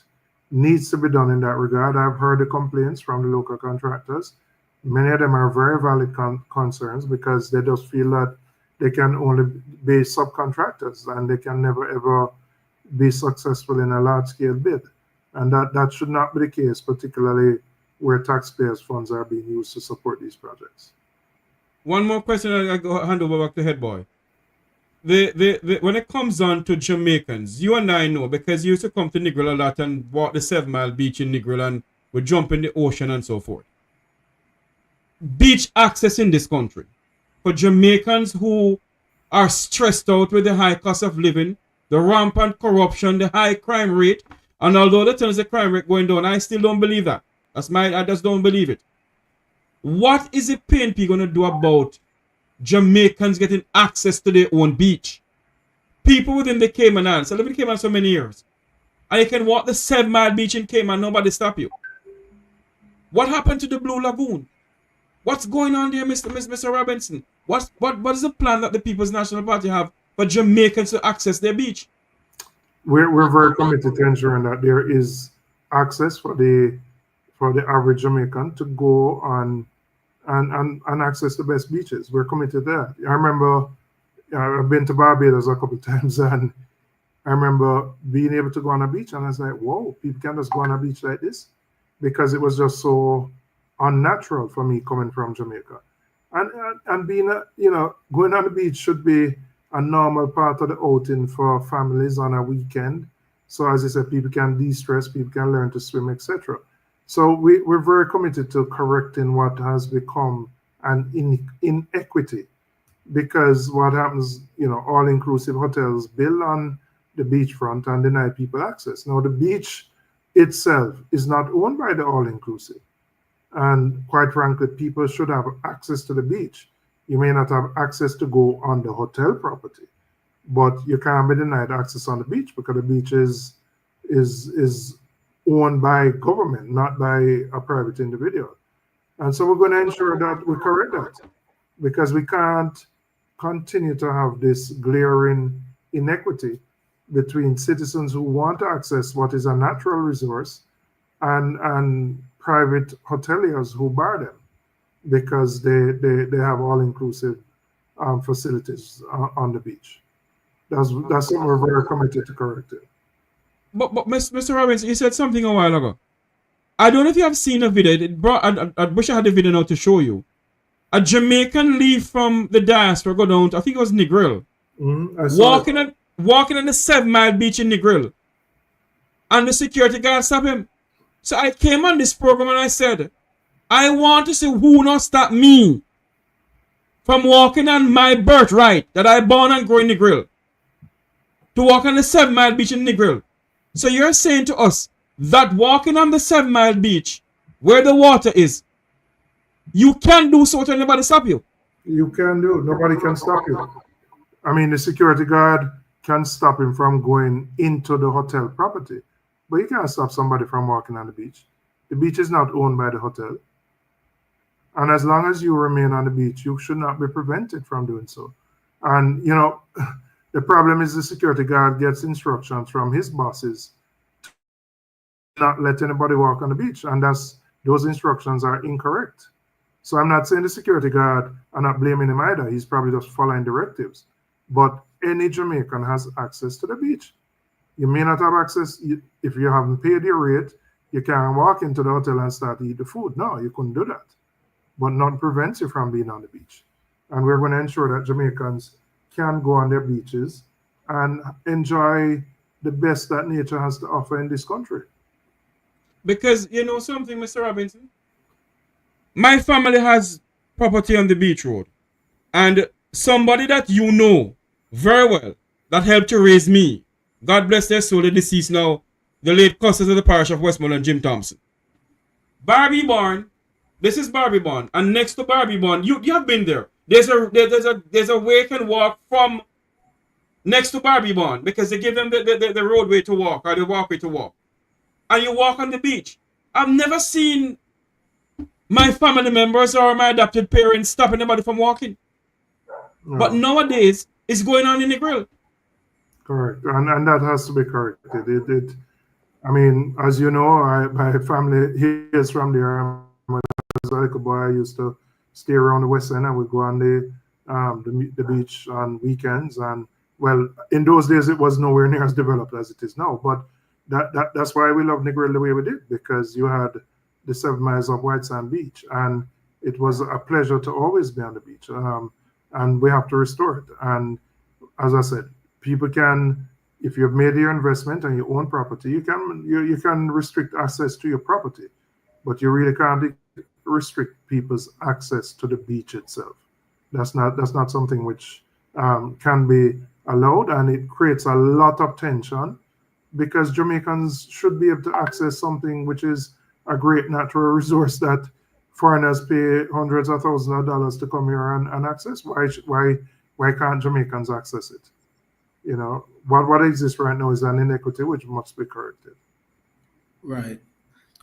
needs to be done in that regard. I've heard the complaints from the local contractors. Many of them are very valid concerns because they just feel that they can only be subcontractors and they can never ever be successful in a large-scale bid. And that should not be the case, particularly where taxpayers' funds are being used to support these projects. One more question, I hand over back to Head Boy. When it comes on to Jamaicans, you and I know, because you used to come to Negril a lot and walk the 7 Mile beach in Negril and would jump in the ocean and so forth. Beach access in this country for Jamaicans who are stressed out with the high cost of living, the rampant corruption, the high crime rate, and although they tell us the crime rate going down, I still don't believe that. I just don't believe it. What is the PNP going to do about Jamaicans getting access to their own beach? People within the Cayman Islands, I live in Cayman so many years, and you can walk the 7 Mile beach in Cayman, nobody stop you. What happened to the Blue Lagoon? What's going on there, Mr. Robinson? What is the plan that the People's National Party have for Jamaicans to access their beach? We're very committed to ensuring that there is access for the average Jamaican to go on and access the best beaches. We're committed to that. I remember I've been to Barbados a couple of times, and I remember being able to go on a beach, and I was like, whoa, people can just go on a beach like this, because it was just so unnatural for me coming from Jamaica. And being going on the beach should be a normal part of the outing for families on a weekend, So as I said, people can de-stress, people can learn to swim, etc. So we're very committed to correcting what has become an inequity, because what happens, all-inclusive hotels build on the beachfront and deny people access. Now, the beach itself is not owned by the all-inclusive. And quite frankly, people should have access to the beach. You may not have access to go on the hotel property, but you can't be denied access on the beach because the beach is owned by government, not by a private individual. And so we're going to ensure that we correct that, because we can't continue to have this glaring inequity between citizens who want to access what is a natural resource and private hoteliers who bar them because they have all-inclusive facilities on the beach. That's something we're very committed to correcting. But Mr. Robinson, you said something a while ago. I don't know if you have seen a video. I wish I had the video now to show you. A Jamaican leave from the diaspora, go down to, I think it was Negril. Walking on the 7 Mile beach in Negril. And the security guard stopped him. So I came on this program and I said, I want to see who not stop me from walking on my birthright that I born and grow in Negril to walk on the 7 Mile beach in Negril. So you're saying to us that walking on the 7 Mile beach where the water is, you can do so without anybody stop you? You can do. Nobody can stop you. I mean, the security guard can stop him from going into the hotel property, but you can't stop somebody from walking on the beach. The beach is not owned by the hotel. And as long as you remain on the beach, you should not be prevented from doing so. And, the problem is the security guard gets instructions from his bosses to not let anybody walk on the beach. And those instructions are incorrect. So I'm not saying the security guard, I'm not blaming him either. He's probably just following directives. But any Jamaican has access to the beach. You may not have access, if you haven't paid your rate, you can't walk into the hotel and start to eat the food. No, you couldn't do that. But none prevents you from being on the beach. And we're going to ensure that Jamaicans can go on their beaches and enjoy the best that nature has to offer in this country. Because you know something, Mr. Robinson? My family has property on the beach road. And somebody that you know very well that helped to raise me, God bless their soul, the deceased now, the late custody of the parish of Westmoreland, Jim Thompson. Barbie Barn, this is Barbie Barn, and next to Barbie Barn, you have been there. There's a way you can walk from next to Barbie Barn because they give them the roadway to walk or the walkway to walk. And you walk on the beach. I've never seen my family members or my adopted parents stopping anybody from walking. No. But nowadays, it's going on in the grill. Correct. And that has to be corrected. I mean, as you know, my family is from there. When I was a little boy, I used to stay around the West End and we'd go on the beach on weekends. And, well, in those days, it was nowhere near as developed as it is now. But that's why we love Negril the way we did, because you had the 7 miles of White Sand Beach. And it was a pleasure to always be on the beach. And we have to restore it. And as I said, people can, if you've made your investment and you own property, you can restrict access to your property, but you really can't restrict people's access to the beach itself. That's not something which can be allowed, and it creates a lot of tension because Jamaicans should be able to access something which is a great natural resource that foreigners pay hundreds of thousands of dollars to come here and access. Why can't Jamaicans access it? You know, what exists right now is an inequity which must be corrected. Right.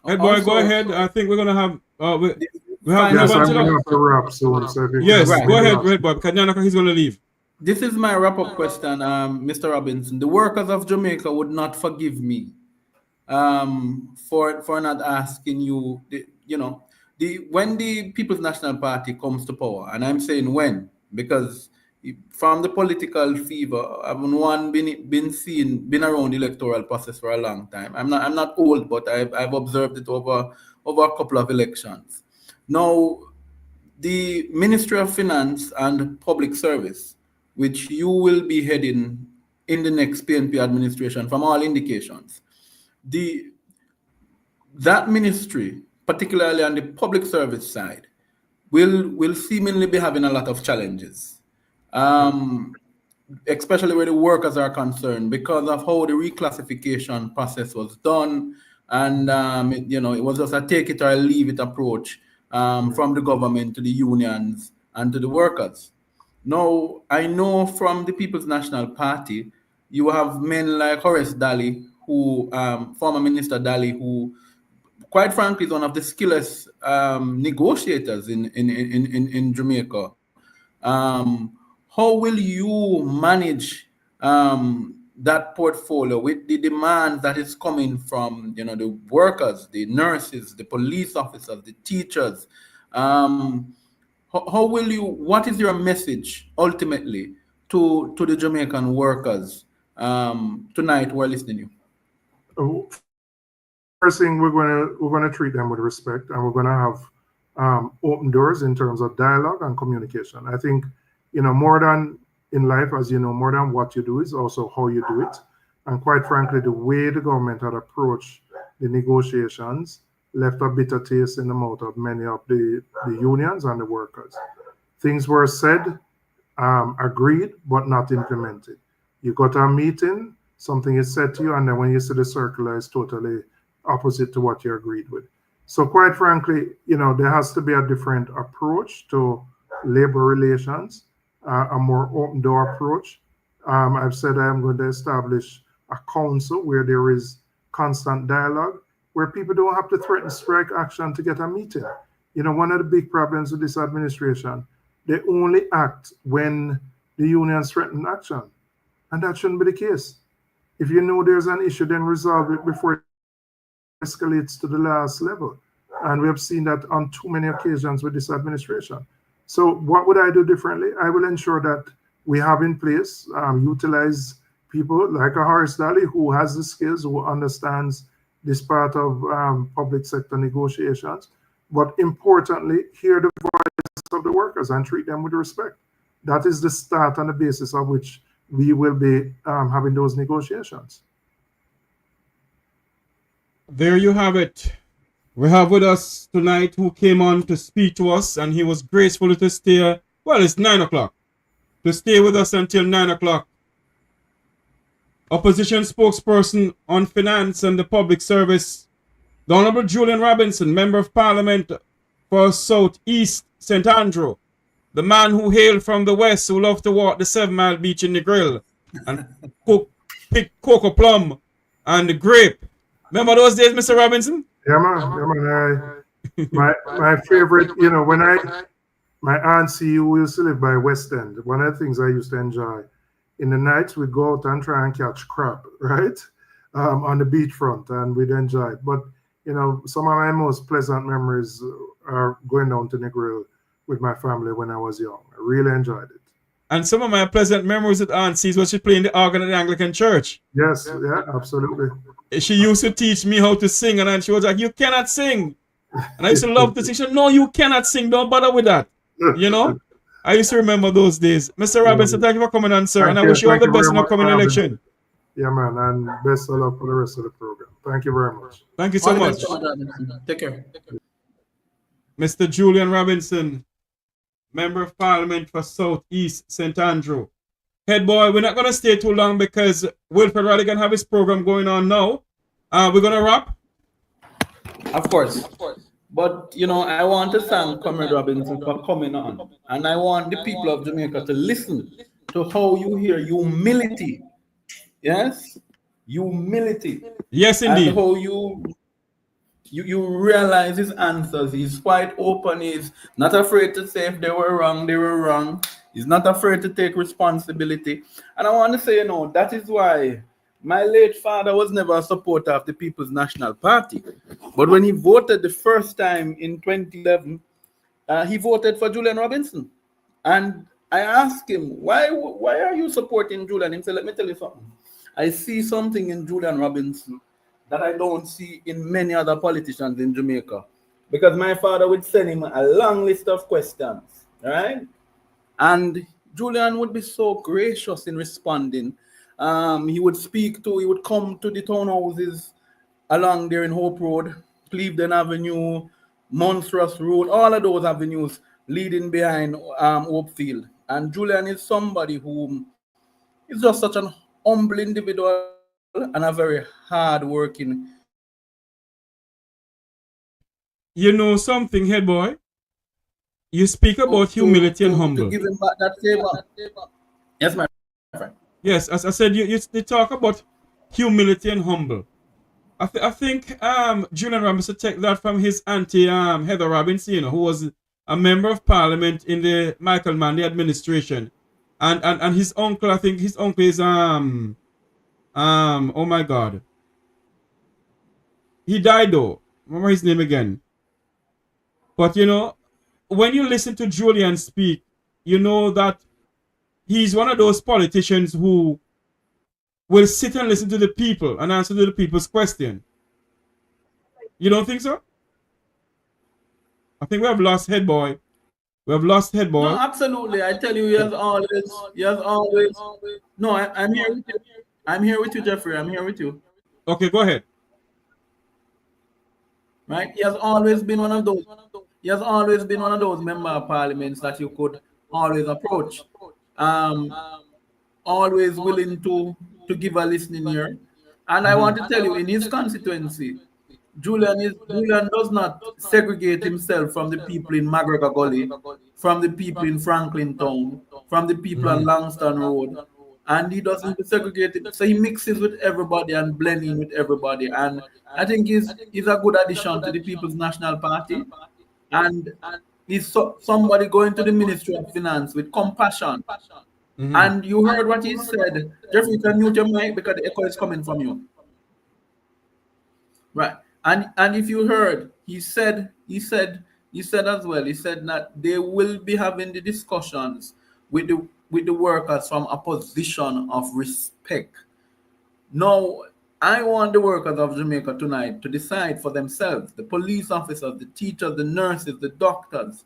Hey, boy, go ahead. I think we're gonna have we have to wrap soon. So yes, go ahead, boy, because Nyanaka, he's gonna leave. This is my wrap-up question, Mr. Robinson. The workers of Jamaica would not forgive me for not asking you. When the People's National Party comes to power, and I'm saying when, because from the political fever, I've been around the electoral process for a long time. I'm not old, but I've observed it over a couple of elections. Now, the Ministry of Finance and Public Service, which you will be heading in the next PNP administration from all indications. That ministry, particularly on the public service side, will seemingly be having a lot of challenges, especially where the workers are concerned, because of how the reclassification process was done. And, it was just a take it or leave it approach from the government to the unions and to the workers. Now, I know from the People's National Party, you have men like Horace Daly, who, former Minister Daly, who, quite frankly, is one of the skillest negotiators in Jamaica. How will you manage that portfolio with the demand that is coming from, the workers, the nurses, the police officers, the teachers? How will you? What is your message ultimately to the Jamaican workers tonight who are listening to you? First thing, we're gonna treat them with respect, and we're gonna have open doors in terms of dialogue and communication. I think, more than in life, as you know, more than what you do is also how you do it. And quite frankly, the way the government had approached the negotiations left a bitter taste in the mouth of many of the unions and the workers. Things were said, agreed, but not implemented. You go to a meeting, something is said to you, and then when you see the circular, it's totally opposite to what you agreed with. So quite frankly, there has to be a different approach to labor relations, a more open door approach. I've said I'm going to establish a council where there is constant dialogue, where people don't have to threaten strike action to get a meeting. One of the big problems with this administration, they only act when the unions threaten action. And that shouldn't be the case. If you know there's an issue, then resolve it before it escalates to the last level. And we have seen that on too many occasions with this administration. So what would I do differently? I will ensure that we have in place, utilize people like a Horace Daly, who has the skills, who understands this part of public sector negotiations, but importantly, hear the voice of the workers and treat them with respect. That is the start and the basis of which we will be having those negotiations. There you have it. We have with us tonight who came on to speak to us, and he was graceful to stay. Well, it's 9 o'clock. To stay with us until 9 o'clock. Opposition spokesperson on finance and the public service, the Honorable Julian Robinson, Member of Parliament for South East St. Andrew, the man who hailed from the west, who loved to walk the 7 Mile Beach in the grill and pick cocoa plum and the grape. Remember those days, Mr. Robinson? Yeah, man. My favorite, when my auntie who used to live by West End, one of the things I used to enjoy, in the nights we'd go out and try and catch crab, right? On the beachfront, and we'd enjoy it. But, some of my most pleasant memories are going down to the grill with my family when I was young. I really enjoyed it. And some of my pleasant memories with aunties was she playing the organ at the Anglican church. Yes, yeah, absolutely. She used to teach me how to sing, and then she was like, "You cannot sing." And I used to love to sing. She said, "No, you cannot sing. Don't bother with that." I used to remember those days. Mr. Robinson, thank you for coming on, sir. And I wish you all the best in the upcoming election. Yeah, man, and best of luck for the rest of the program. Thank you very much. Thank you so much. Take care. Mr. Julian Robinson, Member of Parliament for South East St. Andrew. Head boy, we're not going to stay too long because Wilfred Radigan have his program going on now. We're going to wrap? Of course. But, I want to thank Comrade Robinson for coming on. And I want the people of Jamaica to listen to how you hear humility. Yes? Humility. Yes, indeed. And how you realize his answers. He's quite open. He's not afraid to say if they were wrong, they were wrong. He's not afraid to take responsibility. And I want to say, that is why my late father was never a supporter of the People's National Party. But when he voted the first time in 2011, he voted for Julian Robinson. And I asked him, why are you supporting Julian? He said, let me tell you something. I see something in Julian Robinson that I don't see in many other politicians in Jamaica. Because my father would send him a long list of questions, right? And Julian would be so gracious in responding. He would come to the townhouses along there in Hope Road, Cleveland Avenue, Monstrous Road, all of those avenues leading behind Hopefield. And Julian is somebody who is just such an humble individual and a very hard-working. You know something, head boy? You speak about humility and humble. To give him back that favor. Yes, my friend. Yes, as I said, you talk about humility and humble. I think Julian Robinson take that from his auntie Heather Robinson, who was a member of parliament in the Michael Manley administration, and his uncle. I think his uncle is oh my God, he died though. Remember his name again. But you know, when you listen to Julian speak, you know that he's one of those politicians who will sit and listen to the people and answer to the people's question. You don't think so? I think we have lost head boy. We have lost head boy. No, absolutely. I tell you, he has always. No, I'm here with you. I'm here with you, Jeffrey. I'm here with you. Okay, go ahead. Right? He has always been one of those. He has always been one of those member of parliaments that you could always approach. Always willing to give a listening ear. And I want to tell you, in his constituency, Julian does not segregate himself from the people in McGregor Gully, from the people in Franklin Town, from the people on Langston Road, and he doesn't segregate it. So he mixes with everybody and blending with everybody. And I think he's a good addition to the People's National Party. And he's somebody going to the Ministry of Finance with compassion. And you heard what he said. Jeffrey, you can mute your mic because the echo is coming from you. Right. And if you heard, he said as well, he said that they will be having the discussions with the workers from a position of respect. Now, I want the workers of Jamaica tonight to decide for themselves, the police officers, the teachers, the nurses, the doctors,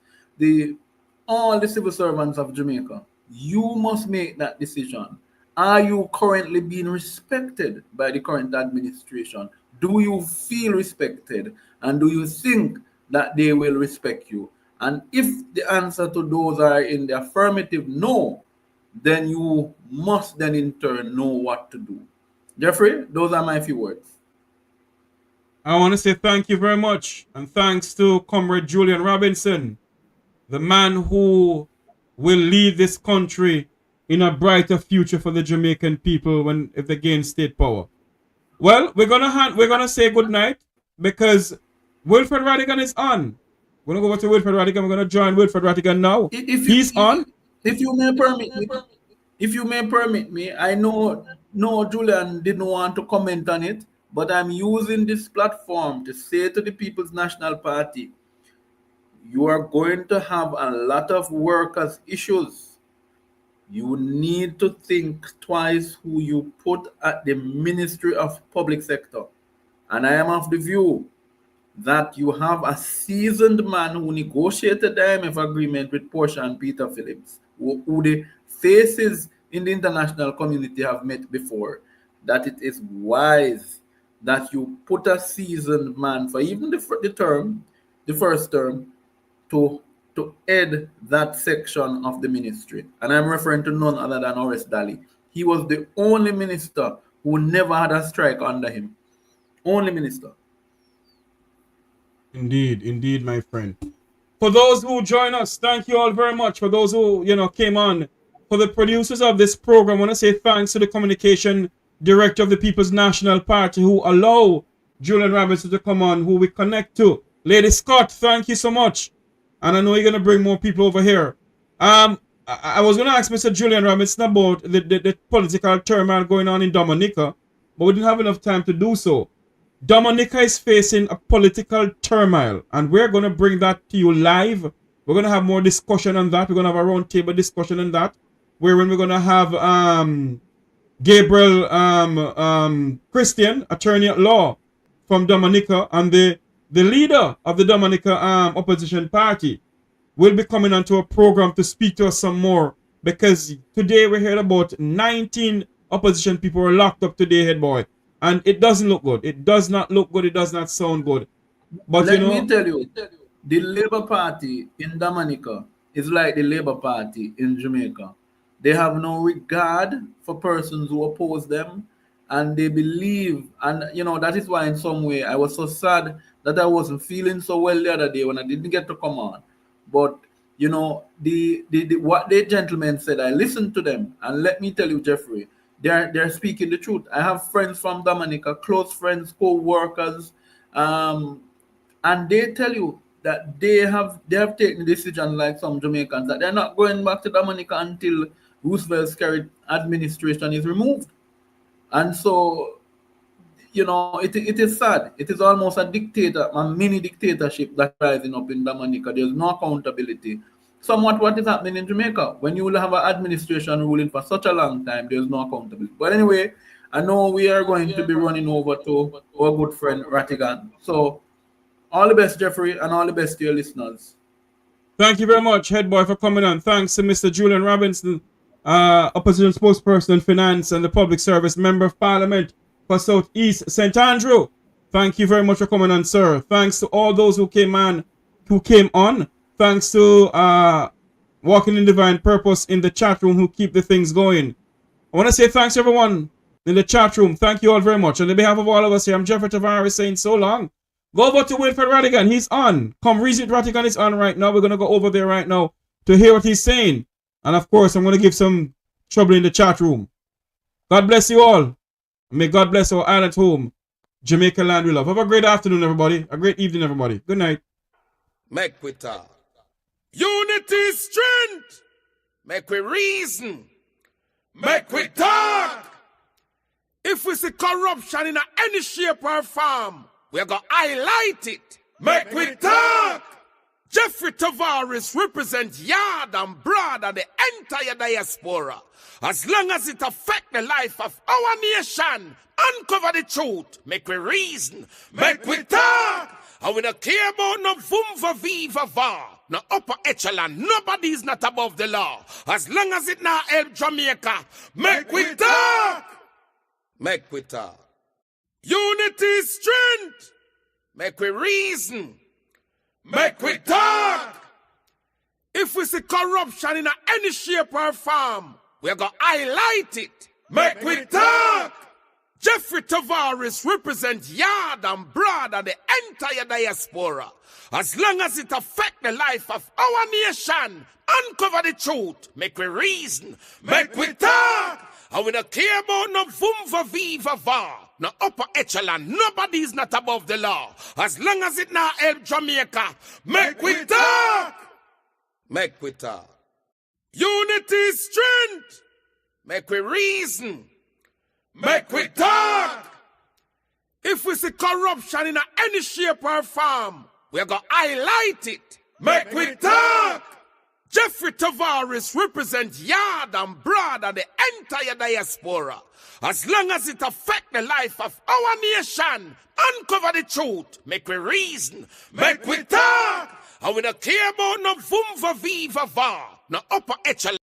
all the civil servants of Jamaica. You must make that decision. Are you currently being respected by the current administration? Do you feel respected? And do you think that they will respect you? And if the answer to those are in the affirmative no, then you must then in turn know what to do. Jeffrey, those are my few words. I want to say thank you very much. And thanks to Comrade Julian Robinson, the man who will lead this country in a brighter future for the Jamaican people if they gain state power. Well, we're gonna say good night because Wilfred Radigan is on. We're gonna go over to Wilfred Radigan. We're gonna join Wilfred Radigan now. He's on. If you may permit me, I know Julian didn't want to comment on it, but I'm using this platform to say to the People's National Party, you are going to have a lot of workers' issues. You need to think twice who you put at the Ministry of Public Sector. And I am of the view that you have a seasoned man who negotiated the IMF agreement with Portia and Peter Phillips, who the faces in the international community have met before, that it is wise that you put a seasoned man for even the first term, to head that section of the ministry. And I'm referring to none other than Horace Daly. He was the only minister who never had a strike under him. Only minister. Indeed, my friend. For those who join us, thank you all very much. For those who, came on. For the producers of this program, I want to say thanks to the communication director of the People's National Party who allow Julian Robinson to come on, who we connect to. Lady Scott, thank you so much. And I know you're going to bring more people over here. I was going to ask Mr. Julian Robinson about the political turmoil going on in Dominica, but we didn't have enough time to do so. Dominica is facing a political turmoil, and we're going to bring that to you live. We're going to have more discussion on that. We're going to have a roundtable discussion on that, wherein we're going to have Gabriel Christian, attorney at law from Dominica, and the leader of the Dominica opposition party will be coming onto a program to speak to us some more, because today we heard about 19 opposition people were locked up today, head boy. And it doesn't look good. It does not look good. It does not sound good. But Let me tell you, the Labour Party in Dominica is like the Labour Party in Jamaica. They have no regard for persons who oppose them, and they believe, and that is why in some way I was so sad that I wasn't feeling so well the other day when I didn't get to come on. But the what the gentlemen said, I listened to them, and let me tell you, Jeffrey, they're speaking the truth. I have friends from Dominica, close friends, co-workers, and they tell you that they have taken the decision, like some Jamaicans, that they're not going back to Dominica until Roosevelt's current administration is removed. And so, it is sad. It is almost a mini dictatorship that's rising up in Dominica. There's no accountability. Somewhat what is happening in Jamaica. When you will have an administration ruling for such a long time, there's no accountability. But anyway, I know we are going to be running over to our good friend Rattigan. So all the best, Jeffrey, and all the best to your listeners. Thank you very much, head boy, for coming on. Thanks to Mr. Julian Robinson, opposition spokesperson, finance, and the public service member of parliament for Southeast St. Andrew. Thank you very much for coming on, sir. Thanks to all those who came on. Thanks to Walking in Divine Purpose in the chat room who keep the things going. I want to say thanks to everyone in the chat room. Thank you all very much. On behalf of all of us here, I'm Jeffrey Tavares saying so long. Go over to Wilfred Rattigan. He's on. Come reason Rattigan is on right now. We're going to go over there right now to hear what he's saying. And of course, I'm going to give some trouble in the chat room. God bless you all. May God bless our island home, Jamaica land we love. Have a great afternoon, everybody. A great evening, everybody. Good night. Make we talk. Unity is strength. Make we reason. Make we talk. If we see corruption in any shape or form, we're going to highlight it. Make we talk. Jeffrey Tavares represents yard and broad and the entire diaspora. As long as it affects the life of our nation, uncover the truth, make we reason, make we talk. And we don't care about no vumva viva va, no upper echelon, nobody is not above the law. As long as it not help Jamaica, make we talk. Make we talk. Unity is strength. Make we reason. Make we talk. If we see corruption in any shape or form, we're going to highlight it. Make we talk. Jeffrey Tavares represents yard and broad and the entire diaspora. As long as it affects the life of our nation, uncover the truth, make we reason, make we talk. And we don't care about no vumva viva va, no upper echelon, nobody is not above the law. As long as it not help Jamaica, make we talk. Make we talk. Unity is strength. Make we reason. Make we talk. If we see corruption in any shape or form, we're going to highlight it. Make we talk. Jeffrey Tavares represents yard and broad and the entire diaspora. As long as it affects the life of our nation, uncover the truth, make we reason, make we talk. And we don't care about no vumva viva va, no upper echelon.